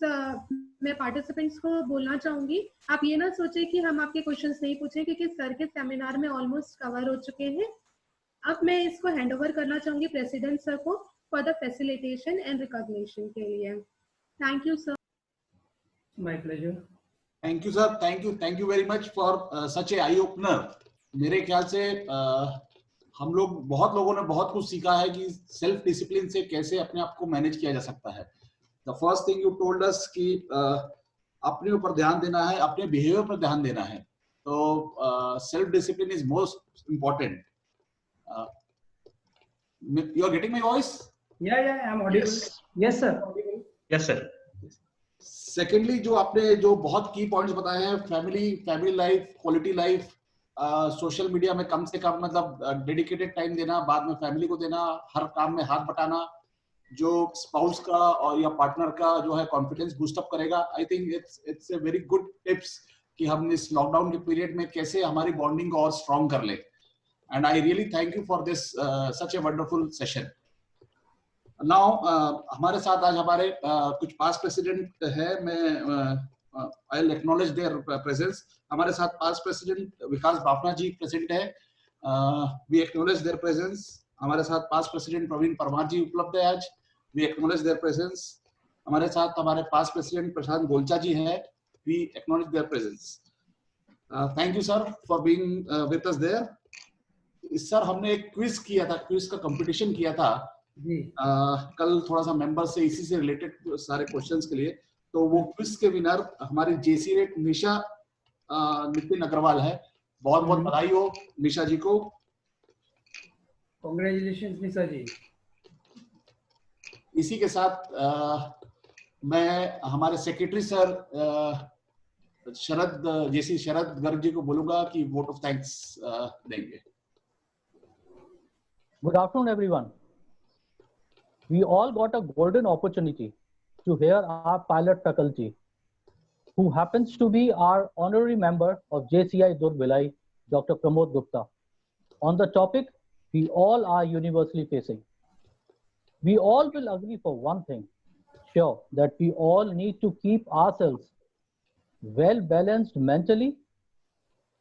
मैं पार्टिसिपेंट्स को बोलना चाहूंगी, आप ये ना सोचे कि हम आपके क्वेश्चंस नहीं पूछे, क्योंकि सर के सेमिनार में ऑलमोस्ट कवर हो चुके हैं। अब मैं इसको हैंड ओवर करना चाहूंगी प्रेसिडेंट सर को for the facilitation and recognition के लिए। Thank you sir. My pleasure. Thank you sir, thank you very much for such A eye opener. मेरे ख्याल से हम लोग बहुत लोगों ने बहुत कुछ सीखा है कि सेल्फ डिसिप्लिन से कैसे अपने आप को मैनेज किया जा सकता है। The first thing you told us कि अपने ऊपर ध्यान देना है, अपने बिहेवियर पर ध्यान देना है। तो self discipline is most important. You are getting my voice? या I am audible. Yes, sir. Yes, sir. Secondly, जो आपने जो बहुत की पॉइंट्स बताए हैं, family life, quality life, social media में कम से कम मतलब डेडिकेटेड टाइम देना, बाद में फैमिली को देना, हर काम में हाथ बटाना, जो स्पाउस का और या पार्टनर का जो है कॉन्फिडेंस बूस्ट अप करेगा। I think it's a very good tips कि हम इस लॉकडाउन के पीरियड में कैसे हमारी बॉन्डिंग को और स्ट्रॉन्ग कर ले। And I really thank you for this such a wonderful session. Now हमारे साथ आज हमारे कुछ पास्ट प्रेसिडेंट है, मैं I will acknowledge their presence. हमारे साथ पास्ट प्रेसिडेंट विकास बाफना जी प्रेजेंट है, वी एक्नॉलेज देयर प्रेजेंस। हमारे साथ पास्ट प्रेसिडेंट प्रवीण परमार जी उपलब्ध है आज, वी एक्नॉलेज देयर प्रेजेंस। हमारे साथ हमारे पास्ट प्रेसिडेंट प्रशांत गोलचा जी है, we acknowledge their presence. Thank you sir for being with us there. Sir, हमने एक क्विज किया था, क्विज का कंपटीशन किया था कल, थोड़ा सा मेंबर से इसी से रिलेटेड सारे क्वेश्चंस के लिए। तो वो क्विज के विनर हमारी जेसी रेट निशा नितिन अग्रवाल है। बहुत बहुत बधाई हो निशा जी को। कांग्रेचुलेशंस निशा जी। इसी के साथ मैं हमारे सेक्रेटरी सर शरद गर्ग जी को बोलूंगा कि वोट ऑफ थैंक्स देंगे। Good afternoon, everyone. We all got a golden opportunity to hear our pilot faculty, who happens to be our honorary member of JCI Durg Bhilai, Dr. Pramod Gupta, on the topic we all are universally facing. We all will agree for one thing, sure, that we all need to keep ourselves well balanced mentally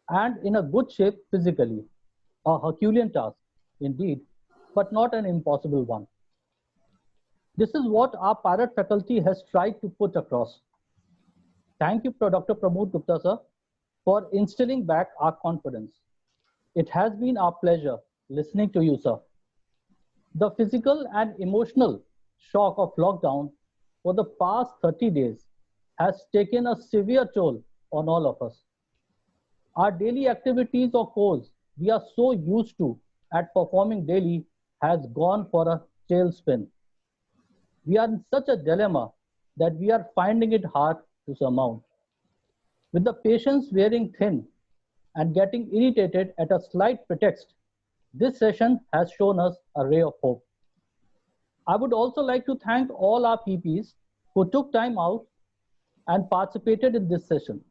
and in a good shape physically. A Herculean task, indeed, but not an impossible one. This is what our pilot faculty has tried to put across. Thank you, Dr. Pramod Gupta, sir, for instilling back our confidence. It has been our pleasure listening to you, sir. The physical and emotional shock of lockdown for the past 30 days has taken a severe toll on all of us. Our daily activities or chores we are so used to at performing daily has gone for a tailspin. We are in such a dilemma that we are finding it hard to surmount. With the patients wearing thin and getting irritated at a slight pretext, this session has shown us a ray of hope. I would also like to thank all our PPs who took time out and participated in this session.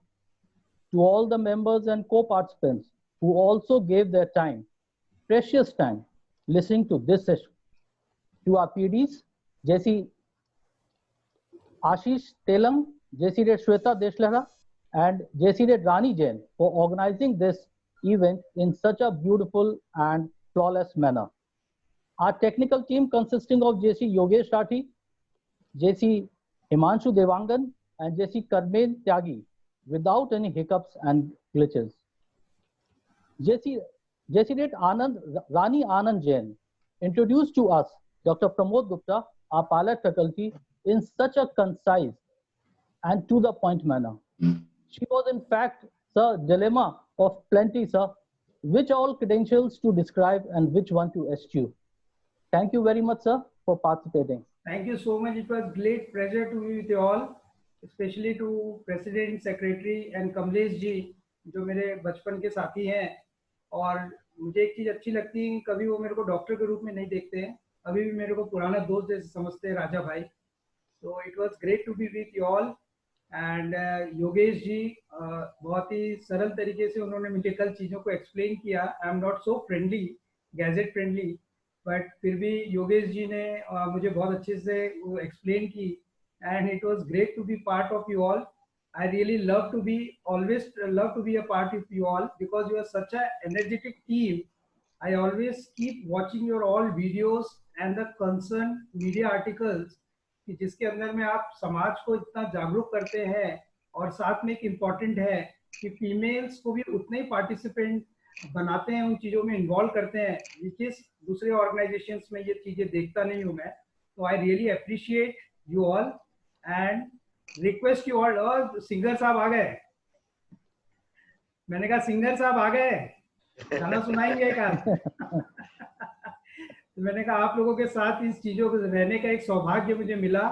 To all the members and co-participants who also gave their time, precious time, listening to this session. To our PDs, JC Ashish Telang, JC Red Shweta Deshlera, and JC Red Rani Jain for organizing this event in such a beautiful and flawless manner. Our technical team consisting of JC Yogesh Rathi, JC Himanshu Devangan, and JC Karmen Tyagi, without any hiccups and glitches. JC Red Rani Anand Jain introduced to us Dr. Pramod Gupta, our pilot faculty, in such a concise and to the point manner. She was in fact, sir, dilemma of plenty, sir, which all credentials to describe and which one to eschew. Thank you very much, sir, for participating. Thank you so much. It was great pleasure to be with you all, especially to President, Secretary and Kamlesh जी, जो मेरे बचपन के साथी हैं। और मुझे एक चीज अच्छी लगती है, कभी वो मेरे को डॉक्टर के रूप में नहीं देखते हैं, अभी भी मेरे को पुराना दोस्त जैसे समझते हैं, राजा भाई। So it was great to be with you all. And Yogesh ji बहुत ही सरल तरीके से उन्होंने मेडिकल चीज़ों को एक्सप्लेन किया। I am not so friendly, gadget friendly, but फिर भी योगेश जी ने मुझे बहुत अच्छे से वो एक्सप्लेन की, and it was great to be part of you all. I really love to be a part of you all because you are such a energetic team. I always keep watching your all videos and the concerned media articles कि जिसके अंदर में आप समाज को इतना जागरूक करते हैं, और साथ में एक इम्पॉर्टेंट है कि फीमेल्स को भी उतने ही पार्टिसिपेंट बनाते हैं, उन चीज़ों में इन्वॉल्व करते हैं, जिस दूसरे ऑर्गेनाइजेशंस में ये चीज़ें देखता नहीं हूँ मैं. तो I really appreciate you all and request you all. और सिंगर साहब आ गए. मैंने कहा सिंगर साहब आ गए, गाना सुनाएंगे क्या? तो मैंने कहा आप लोगों के साथ इस चीजों को रहने का एक सौभाग्य मुझे मिला.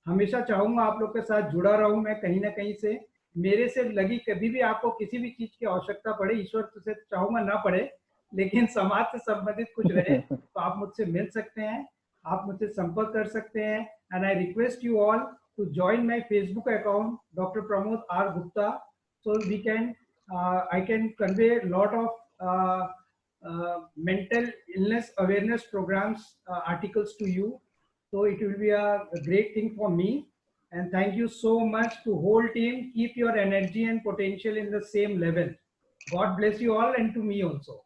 हमेशा चाहूंगा आप लोग के साथ जुड़ा रहूं मैं कहीं ना कहीं से. मेरे से लगी कभी भी आपको किसी भी चीज की आवश्यकता पड़े, ईश्वर से चाहूंगा ना पड़े, लेकिन समाज से संबंधित कुछ रहे तो आप मुझसे मिल सकते हैं, आप मुझसे संपर्क कर सकते हैं. And I request you all to join my Facebook account, Dr. Pramod R. Gupta, so we can, I can convey a lot of mental illness awareness programs, articles to you. So it will be a great thing for me. And thank you so much to whole team. Keep your energy and potential in the same level. God bless you all, and to me also.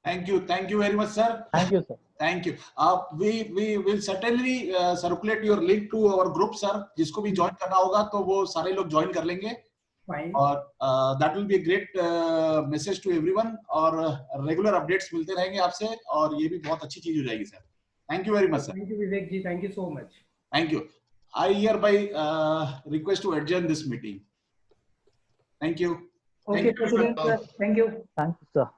Thank you very much, sir. Thank you, sir. Thank you. We will certainly circulate your link to our group, sir. जिसको भी join करना होगा तो वो सारे लोग join कर लेंगे. Fine. और that will be a great message to everyone. और regular updates मिलते रहेंगे आपसे, और ये भी बहुत अच्छी चीज हो जाएगी, sir. Thank you very much, sir. Thank you, Vivek ji. Thank you so much. Thank you. I hereby request to adjourn this meeting. Thank you. Okay, President, sir. Thank you. Thank you, sir.